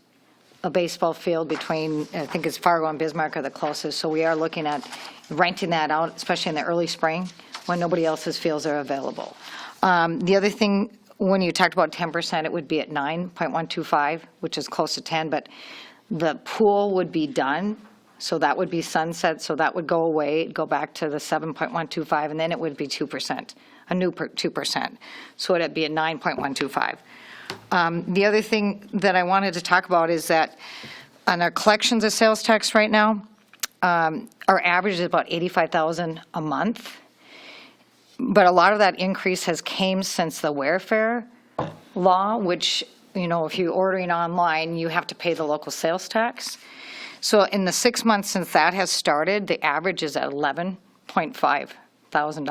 a baseball field between, I think it's Fargo and Bismarck are the closest, so we are looking at renting that out, especially in the early spring, when nobody else's fields are available. The other thing, when you talked about 10%, it would be at 9.125, which is close to 10, but the pool would be done, so that would be sunset, so that would go away, go back to the 7.125, and then it would be 2%, a new 2%. So it'd be at 9.125. The other thing that I wanted to talk about is that on our collections of sales tax right now, our average is about $85,000 a month. But a lot of that increase has came since the Wayfair law, which, if you're ordering online, you have to pay the local sales tax. So in the 6 months since that has started, the average is at $11.5 thousand.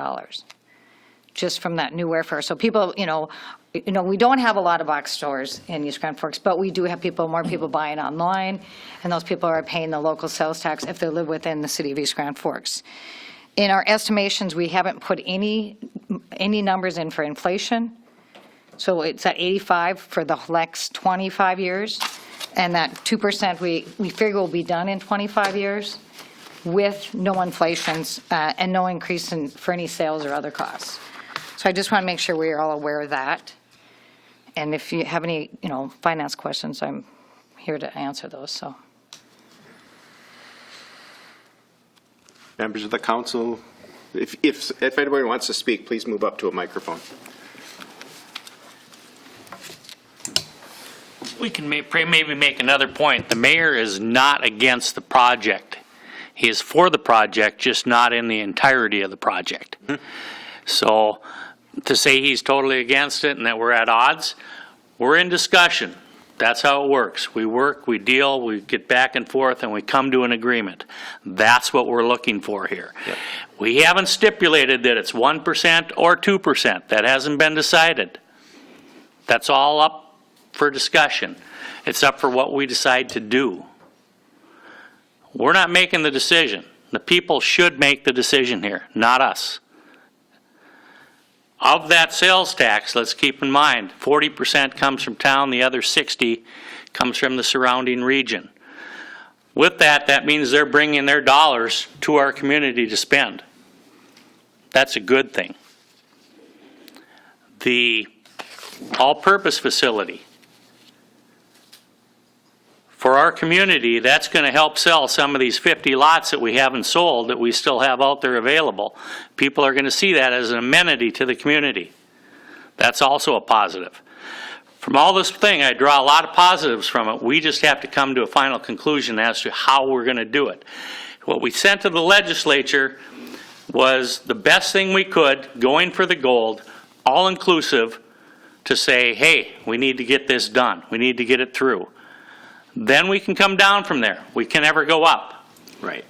just from that new airfare. So people, we don't have a lot of box stores in East Grand Forks, but we do have more people buying online, and those people are paying the local sales tax if they live within the city of East Grand Forks. In our estimations, we haven't put any numbers in for inflation. So it's at 85 for the next 25 years. And that 2% we figure will be done in 25 years with no inflations and no increase for any sales or other costs. So I just want to make sure we are all aware of that. And if you have any, finance questions, I'm here to answer those, so. Members of the council, if anybody wants to speak, please move up to a microphone. We can maybe make another point. The mayor is not against the project. He is for the project, just not in the entirety of the project. So to say he's totally against it and that we're at odds, we're in discussion. That's how it works. We work, we deal, we get back and forth, and we come to an agreement. That's what we're looking for here. Yep. We haven't stipulated that it's 1% or 2%. That hasn't been decided. That's all up for discussion. It's up for what we decide to do. We're not making the decision. The people should make the decision here, not us. Of that sales tax, let's keep in mind, 40% comes from town, the other 60 comes from the surrounding region. With that, that means they're bringing their dollars to our community to spend. That's a good thing. The all-purpose facility, for our community, that's going to help sell some of these 50 lots that we haven't sold that we still have out there available. People are going to see that as an amenity to the community. That's also a positive. From all this thing, I draw a lot of positives from it. We just have to come to a final conclusion as to how we're going to do it. What we sent to the legislature was the best thing we could, going for the gold, all-inclusive, to say, hey, we need to get this done. We need to get it through. Then we can come down from there. We can never go up. Right.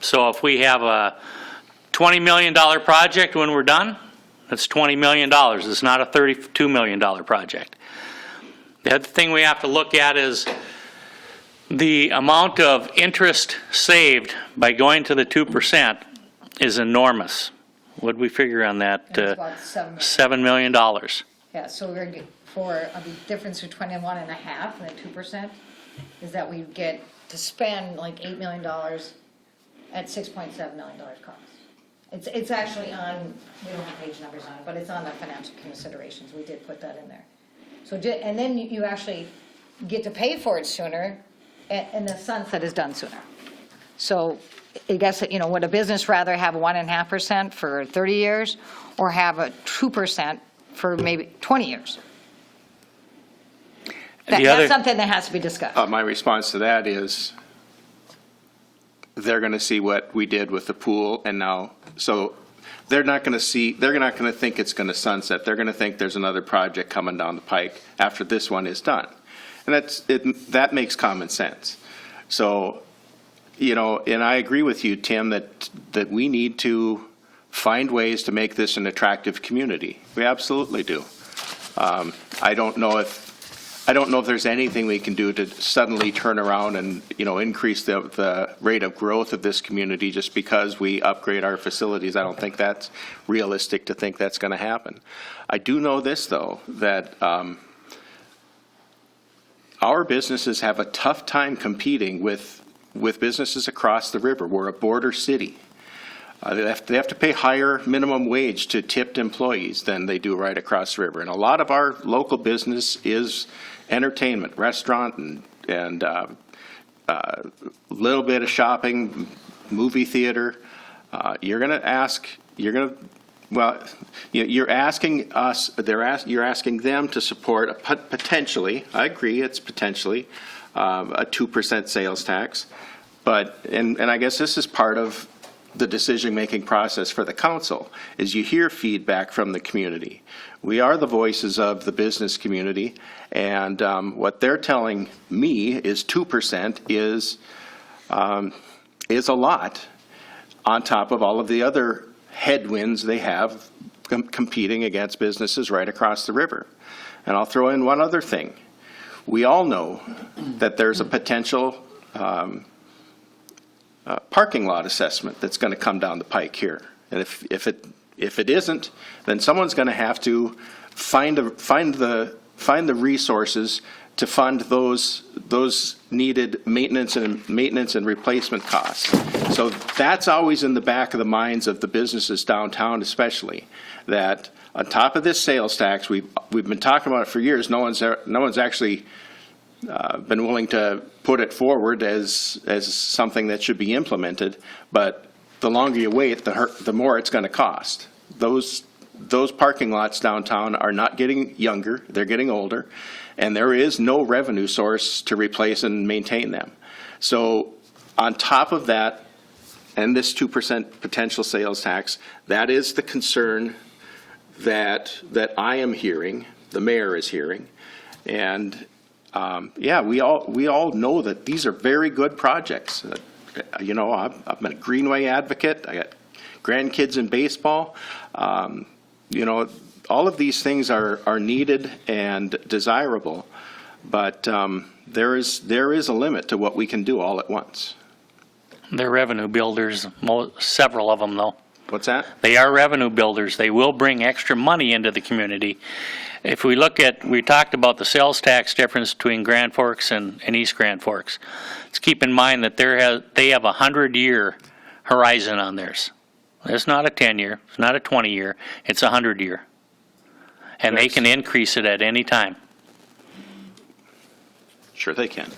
So if we have a $20 million project when we're done, that's $20 million. It's not a $32 million project. The other thing we have to look at is the amount of interest saved by going to the 2% is enormous. What did we figure on that? It's about $7 million. Yeah, so we're going to, for the difference between 1.5 and the 2%, is that we get to spend like $8 million at $6.7 million cost. It's actually on, we don't have page numbers on it, but it's on the financial considerations. We did put that in there. So, and then you actually get to pay for it sooner, and the sunset is done sooner. So I guess, would a business rather have 1.5% for 30 years or have a 2% for maybe 20 years? That's something that has to be discussed. My response to that is they're going to see what we did with the pool, and now, so they're not going to think it's going to sunset. They're going to think there's another project coming down the pike after this one is done. And that makes common sense. So, and I agree with you, Tim, that we need to find ways to make this an attractive community. We absolutely do. I don't know if there's anything we can do to suddenly turn around and, increase the rate of growth of this community just because we upgrade our facilities. I don't think that's realistic to think that's going to happen. I do know this, though, that our businesses have a tough time competing with businesses across the river. We're a border city. They have to pay higher minimum wage to tipped employees than they do right across the river. And a lot of our local business is entertainment, restaurant, and a little bit of shopping, movie theater. You're asking us, you're asking them to support potentially, I agree, it's potentially a 2% sales tax. And I guess this is part of the decision-making process for the council, is you hear feedback from the community. We are the voices of the business community, and what they're telling me is 2% is a lot on top of all of the other headwinds they have competing against businesses right across the river. And I'll throw in one other thing. We all know that there's a potential parking lot assessment that's going to come down the pike here. And if it isn't, then someone's going to have to find the resources to fund those needed maintenance and replacement costs. So that's always in the back of the minds of the businesses downtown, especially, that on top of this sales tax, we've been talking about it for years. No one's actually been willing to put it forward as something that should be implemented. But the longer you wait, the more it's going to cost. Those parking lots downtown are not getting younger; they're getting older. And there is no revenue source to replace and maintain them. So on top of that, and this 2% potential sales tax, that is the concern that I am hearing, the mayor is hearing. And we all know that these are very good projects. You know, I've been a Greenway advocate. I got grandkids in baseball. You know, all of these things are needed and desirable, but there is a limit to what we can do all at once. They're revenue builders, several of them, though. What's that? They are revenue builders. They will bring extra money into the community. If we look at, we talked about the sales tax difference between Grand Forks and East Grand Forks. Let's keep in mind that they have a 100-year horizon on theirs. It's not a 10-year, it's not a 20-year, it's a 100-year. And they can increase it at any time. Sure they can.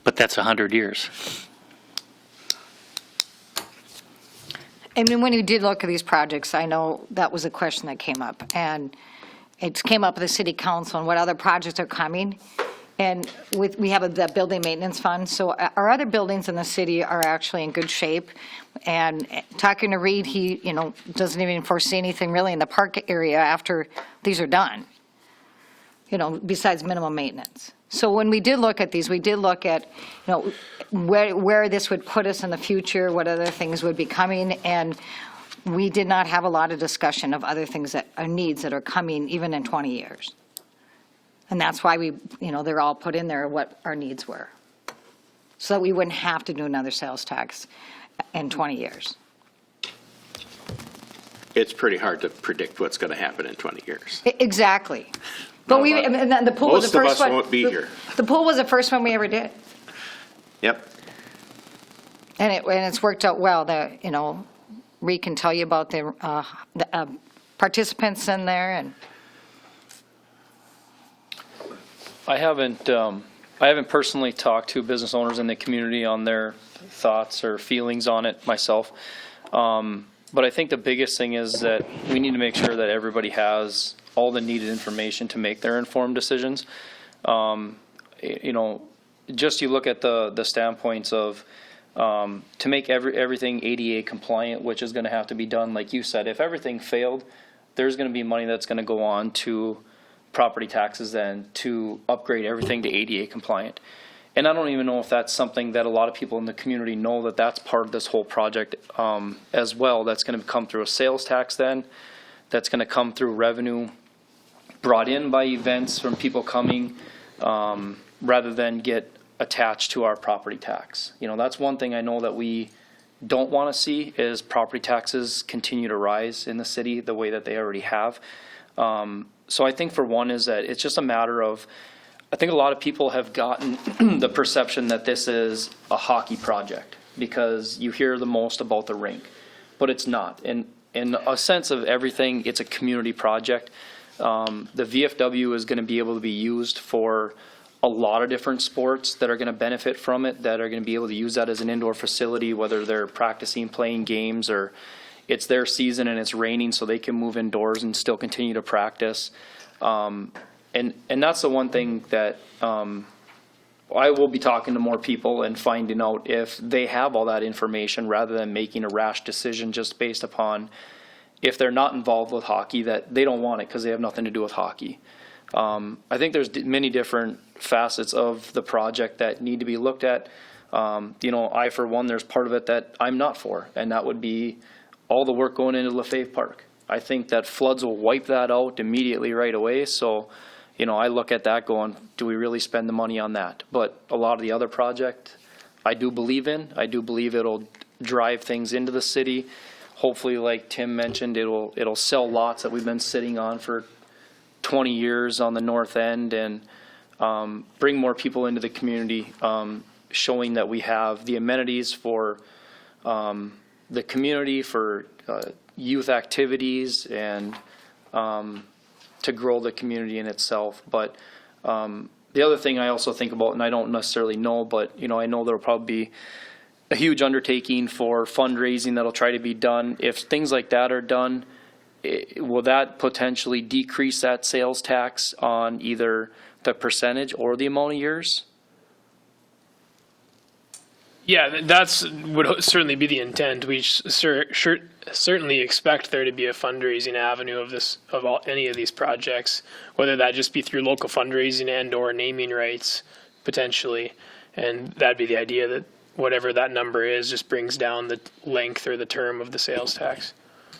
But that's 100 years. And when you did look at these projects, I know that was a question that came up, and it came up with the city council and what other projects are coming. And we have the building maintenance fund, so our other buildings in the city are actually in good shape. And talking to Reed, he, doesn't even foresee anything really in the park area after these are done, besides minimum maintenance. So when we did look at these, we did look at, where this would put us in the future, what other things would be coming, and we did not have a lot of discussion of other things that are needs that are coming even in 20 years. And that's why they're all put in there what our needs were, so that we wouldn't have to do another sales tax in 20 years. It's pretty hard to predict what's going to happen in 20 years. Exactly. But and then the pool was the first one. Most of us won't be here. The pool was the first one we ever did. Yep. And it's worked out well. Reed can tell you about the participants in there and. I haven't personally talked to business owners in the community on their thoughts or feelings on it myself. But I think the biggest thing is that we need to make sure that everybody has all the needed information to make their informed decisions. Just you look at the standpoints of to make everything ADA compliant, which is going to have to be done, like you said. If everything failed, there's going to be money that's going to go on to property taxes then to upgrade everything to ADA compliant. And I don't even know if that's something that a lot of people in the community know, that that's part of this whole project as well. That's going to come through a sales tax then. That's going to come through revenue brought in by events from people coming rather than get attached to our property tax. That's one thing I know that we don't want to see is property taxes continue to rise in the city the way that they already have. So I think for one is that it's just a matter of, I think a lot of people have gotten the perception that this is a hockey project because you hear the most about the rink, but it's not. And in a sense of everything, it's a community project. The VFW is going to be able to be used for a lot of different sports that are going to benefit from it, that are going to be able to use that as an indoor facility, whether they're practicing, playing games, or it's their season and it's raining so they can move indoors and still continue to practice. And that's the one thing that I will be talking to more people and finding out if they have all that information rather than making a rash decision just based upon if they're not involved with hockey that they don't want it because they have nothing to do with hockey. I think there's many different facets of the project that need to be looked at. I, for one, there's part of it that I'm not for, and that would be all the work going into LaFave Park. I think that floods will wipe that out immediately right away. So, you know, I look at that going, do we really spend the money on that? But a lot of the other project I do believe in. I do believe it'll drive things into the city. Hopefully, like Tim mentioned, it'll sell lots that we've been sitting on for 20 years on the north end and bring more people into the community, showing that we have the amenities for the community, for youth activities, and to grow the community in itself. But the other thing I also think about, and I don't necessarily know, but you know, I know there'll probably be a huge undertaking for fundraising that'll try to be done. If things like that are done, will that potentially decrease that sales tax on either the percentage or the amount of years? Yeah, that's would certainly be the intent. We certainly expect there to be a fundraising avenue of any of these projects, whether that just be through local fundraising and or naming rights potentially, and that'd be the idea that whatever that number is just brings down the length or the term of the sales tax.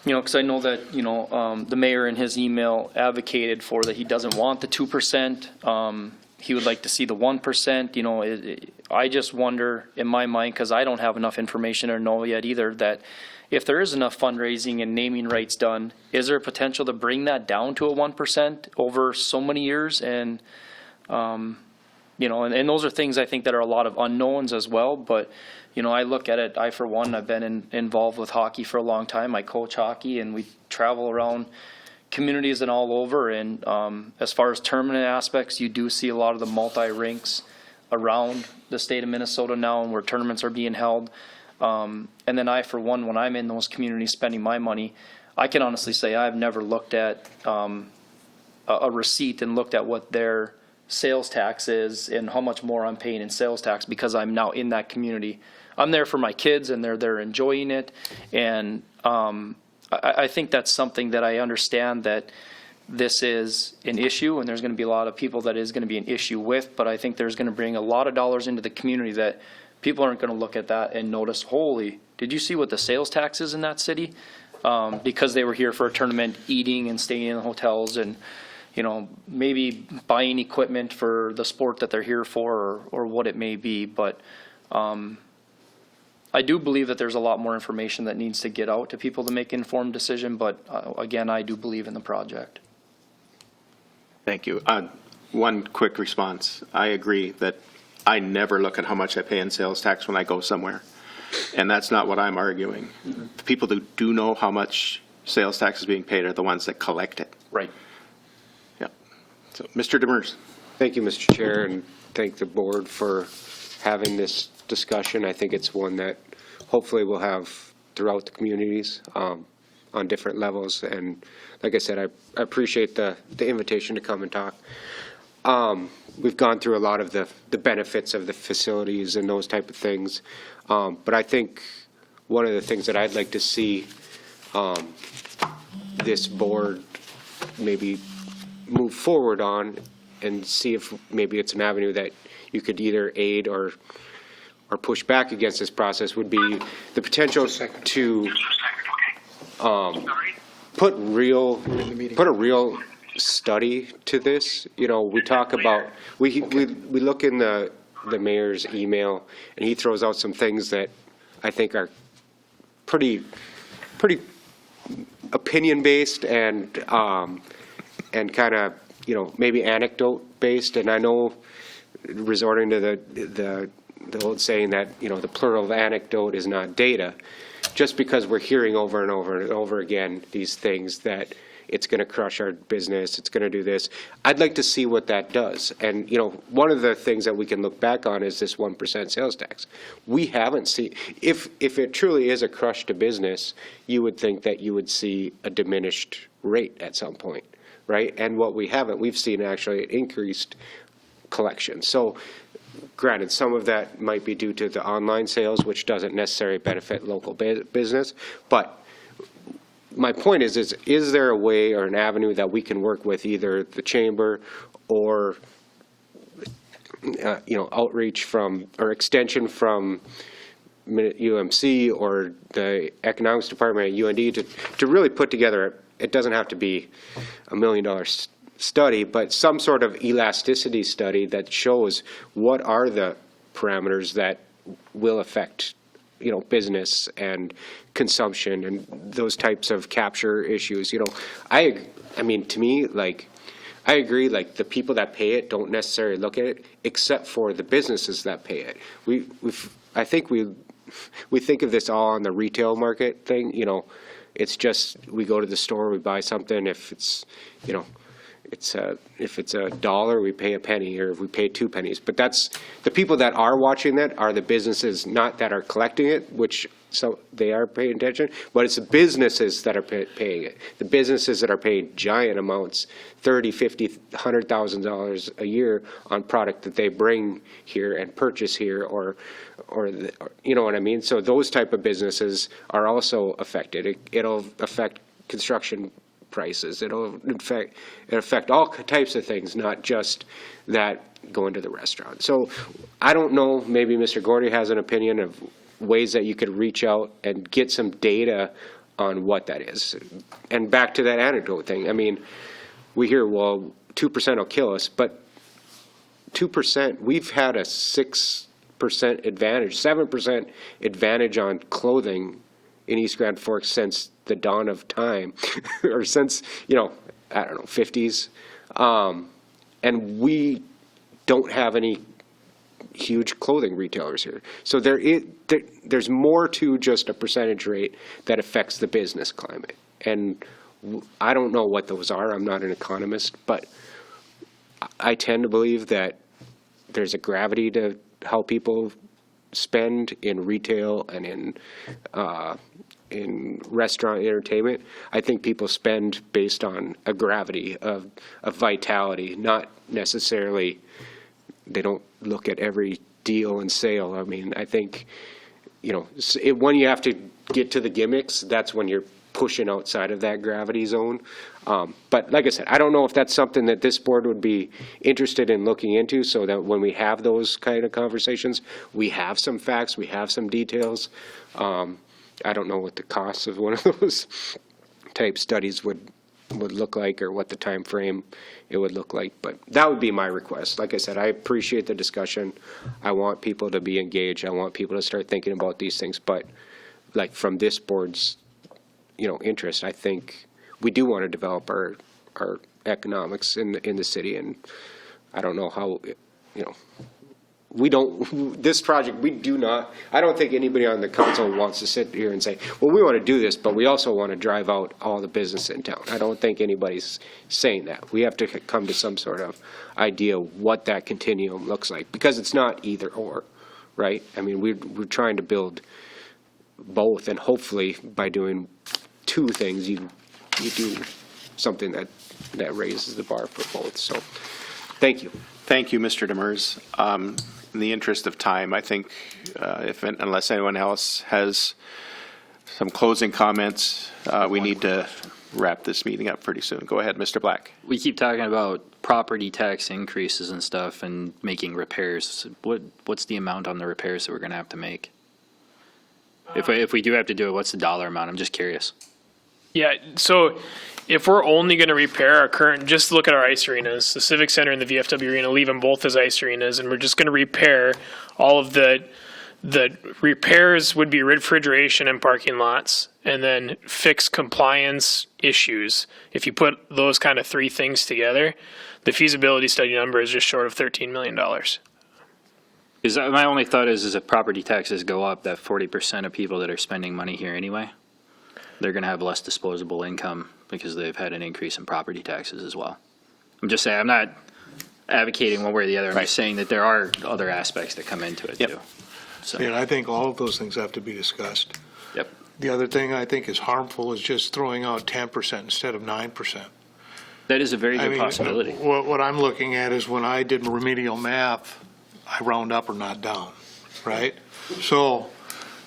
You know, because I know that, you know, the mayor in his email advocated for that he doesn't want the 2%. He would like to see the 1%. You know, I just wonder in my mind, because I don't have enough information or know yet either, that if there is enough fundraising and naming rights done, is there a potential to bring that down to a 1% over so many years? And, you know, and those are things I think that are a lot of unknowns as well. But, you know, I look at it, I, for one, I've been involved with hockey for a long time. I coach hockey, and we travel around communities and all over. And as far as tournament aspects, you do see a lot of the multi-rinks around the state of Minnesota now, and where tournaments are being held. And then I, for one, when I'm in those communities spending my money, I can honestly say I've never looked at a receipt and looked at what their sales tax is and how much more I'm paying in sales tax, because I'm now in that community. I'm there for my kids, and they're enjoying it. And I think that's something that I understand that this is an issue, and there's going to be a lot of people that is going to be an issue with, but I think there's going to bring a lot of dollars into the community that people aren't going to look at that and notice, holy, did you see what the sales tax is in that city? Because they were here for a tournament, eating and staying in hotels, and you know, maybe buying equipment for the sport that they're here for, or what it may be. But I do believe that there's a lot more information that needs to get out to people to make an informed decision. But again, I do believe in the project. Thank you. One quick response. I agree that I never look at how much I pay in sales tax when I go somewhere. And that's not what I'm arguing. The people who do know how much sales tax is being paid are the ones that collect it. Right. Yeah. So, Mr. Demers. Thank you, Mr. Chair, and thank the board for having this discussion. I think it's one that hopefully we'll have throughout the communities on different levels. And like I said, I appreciate the invitation to come and talk. We've gone through a lot of the benefits of the facilities and those type of things. But I think one of the things that I'd like to see this board maybe move forward on and see if maybe it's an avenue that you could either aid or push back against this process would be the potential to put a real study to this. You know, we talk about, we look in the mayor's email, and he throws out some things that I think are pretty opinion-based and kind of, you know, maybe anecdote-based. And I know, resorting to the old saying that, you know, the plural of anecdote is not data, just because we're hearing over and over and over again these things that it's going to crush our business, it's going to do this. I'd like to see what that does. And, you know, one of the things that we can look back on is this 1% sales tax. We haven't seen, if it truly is a crush to business, you would think that you would see a diminished rate at some point, right? And what we haven't, we've seen actually an increased collection. So granted, some of that might be due to the online sales, which doesn't necessarily benefit local business, but my point is there a way or an avenue that we can work with either the chamber or, you know, outreach from, or extension from UMC or the economics department at UND to really put together, it doesn't have to be $1 million study, but some sort of elasticity study that shows what are the parameters that will affect, business and consumption and those types of capture issues. I mean, to me, I agree, the people that pay it don't necessarily look at it, except for the businesses that pay it. I think we think of this all on the retail market thing, it's just, we go to the store, we buy something, if it's, if it's $1, we pay a penny, or if we pay 2 pennies. But that's, the people that are watching that are the businesses, not that are collecting it, which so they are paying attention, but it's the businesses that are paying it. The businesses that are paying giant amounts, $30,000, $50,000, $100,000 a year on product that they bring here and purchase here, or you know what I mean? So those type of businesses are also affected. It'll affect construction prices. It'll affect all types of things, not just that going to the restaurant. So I don't know, maybe Mr. Gordy has an opinion of ways that you could reach out and get some data on what that is. And back to that anecdote thing, I mean, we hear, well, 2% will kill us, but 2%, we've had a 6% advantage, 7% advantage on clothing in East Grand Forks since the dawn of time, or since, I don't know, 50s. And we don't have any huge clothing retailers here. So there's more to just a percentage rate that affects the business climate. And I don't know what those are. I'm not an economist, but I tend to believe that there's a gravity to how people spend in retail and in restaurant entertainment. I think people spend based on a gravity of vitality, not necessarily, they don't look at every deal and sale. I mean, I think, when you have to get to the gimmicks, that's when you're pushing outside of that gravity zone. But like I said, I don't know if that's something that this board would be interested in looking into, so that when we have those kind of conversations, we have some facts, we have some details. I don't know what the costs of one of those type studies would look like, or what the time frame it would look like, but that would be my request. Like I said, I appreciate the discussion. I want people to be engaged. I want people to start thinking about these things, but from this board's interest, I think we do want to develop our economics in the city, and I don't know how, we don't, this project, we do not, I don't think anybody on the council wants to sit here and say, well, we want to do this, but we also want to drive out all the business in town. I don't think anybody's saying that. We have to come to some sort of idea what that continuum looks like, because it's not either or, right? I mean, we're trying to build both, and hopefully by doing two things, you do something that raises the bar for both. So, thank you. Thank you, Mr. Demers. In the interest of time, I think unless anyone else has some closing comments, we need to wrap this meeting up pretty soon. Go ahead, Mr. Black. We keep talking about property tax increases and stuff and making repairs. What's the amount on the repairs that we're going to have to make? If we do have to do it, what's the dollar amount? I'm just curious. Yeah, so if we're only going to repair our current, just look at our ice arenas, the Civic Center and the VFW arena, leave them both as ice arenas, and we're just going to repair all of the repairs would be refrigeration and parking lots, and then fix compliance issues. If you put those kind of three things together, the feasibility study number is just short of $13 million. My only thought is if property taxes go up, that 40% of people that are spending money here anyway, they're going to have less disposable income because they've had an increase in property taxes as well. I'm just saying, I'm not advocating one way or the other. I'm just saying that there are other aspects that come into it too. So. And I think all of those things have to be discussed. Yep. The other thing I think is harmful is just throwing out 10% instead of 9%. That is a very good possibility. What I'm looking at is when I did remedial math, I round up or not down, right? So,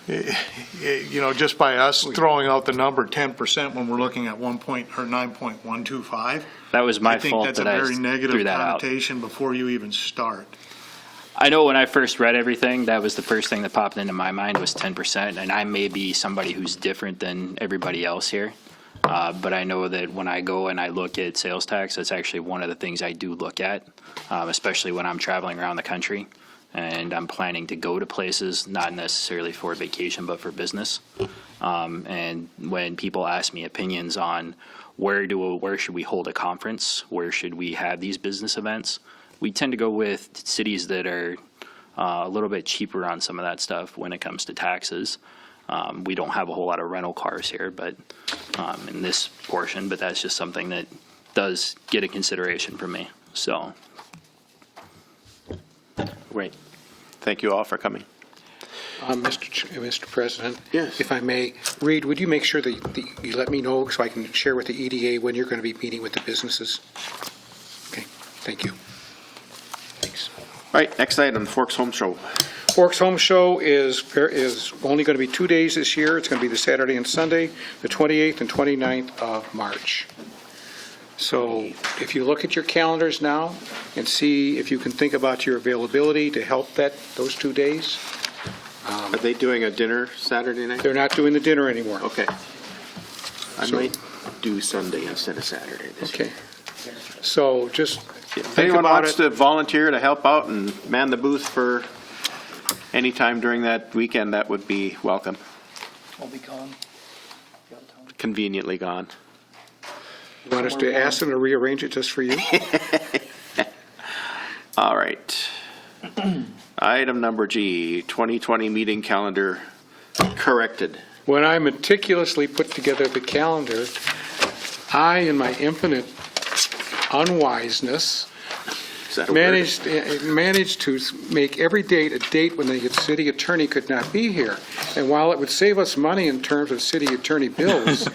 just by us throwing out the number 10% when we're looking at 9.125. That was my I think fault that's that a I very negative threw that out. connotation before you even start. I know when I first read everything, that was the first thing that popped into my mind was 10%, and I may be somebody who's different than everybody else here. But I know that when I go and I look at sales tax, that's actually one of the things I do look at, especially when I'm traveling around the country and I'm planning to go to places, not necessarily for vacation, but for business. And when people ask me opinions on where should we hold a conference, where should we have these business events, we tend to go with cities that are a little bit cheaper on some of that stuff when it comes to taxes. We don't have a whole lot of rental cars here, but in this portion, but that's just something that does get a consideration for me. So, Great. Thank you all for coming. Mr. President? Yes. If I may, Reed, would you make sure that you let me know so I can share with the EDA when you're going to be meeting with the businesses? Okay, thank you. Thanks. All right, next item, Forks Home Show. Forks Home Show is only going to be 2 days this year. It's going to be the Saturday and Sunday, the 28th and 29th of March. So if you look at your calendars now and see if you can think about your availability to help those 2 days. Are they doing a dinner Saturday night? They're not doing the dinner anymore. Okay. I So- might do Sunday instead of Saturday this year. Okay. So just If think anyone about wants it. to volunteer to help out and man the booth for any time during that weekend, that would be welcome. I'll be gone. Conveniently gone. You want us to ask them to rearrange it just for you? All right. Item number G, 2020 meeting calendar corrected. When I meticulously put together the calendar, I, in my infinite unwiseness, Is that a word? managed to make every date a date when the city attorney could not be here. And while it would save us money in terms of city attorney bills,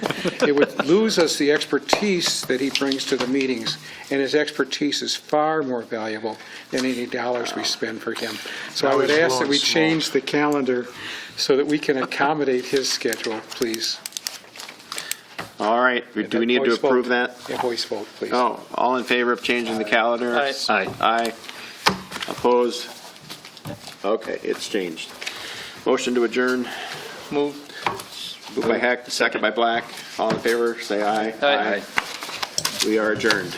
it would lose us the expertise that he brings to the meetings. And his expertise is far more valuable than any dollars we spend for him. So I would Now he's ask that we blowing change the calendar so that we can accommodate his schedule, please. All right, do we need to Voice vote. approve that? Yeah, voice vote, please. Oh, all in favor of changing the calendar? Aye. Aye. Opposed? Okay, it's changed. Motion to adjourn. Move. Moved by Heck, second by Black. All in favor, say aye. Aye. We are adjourned.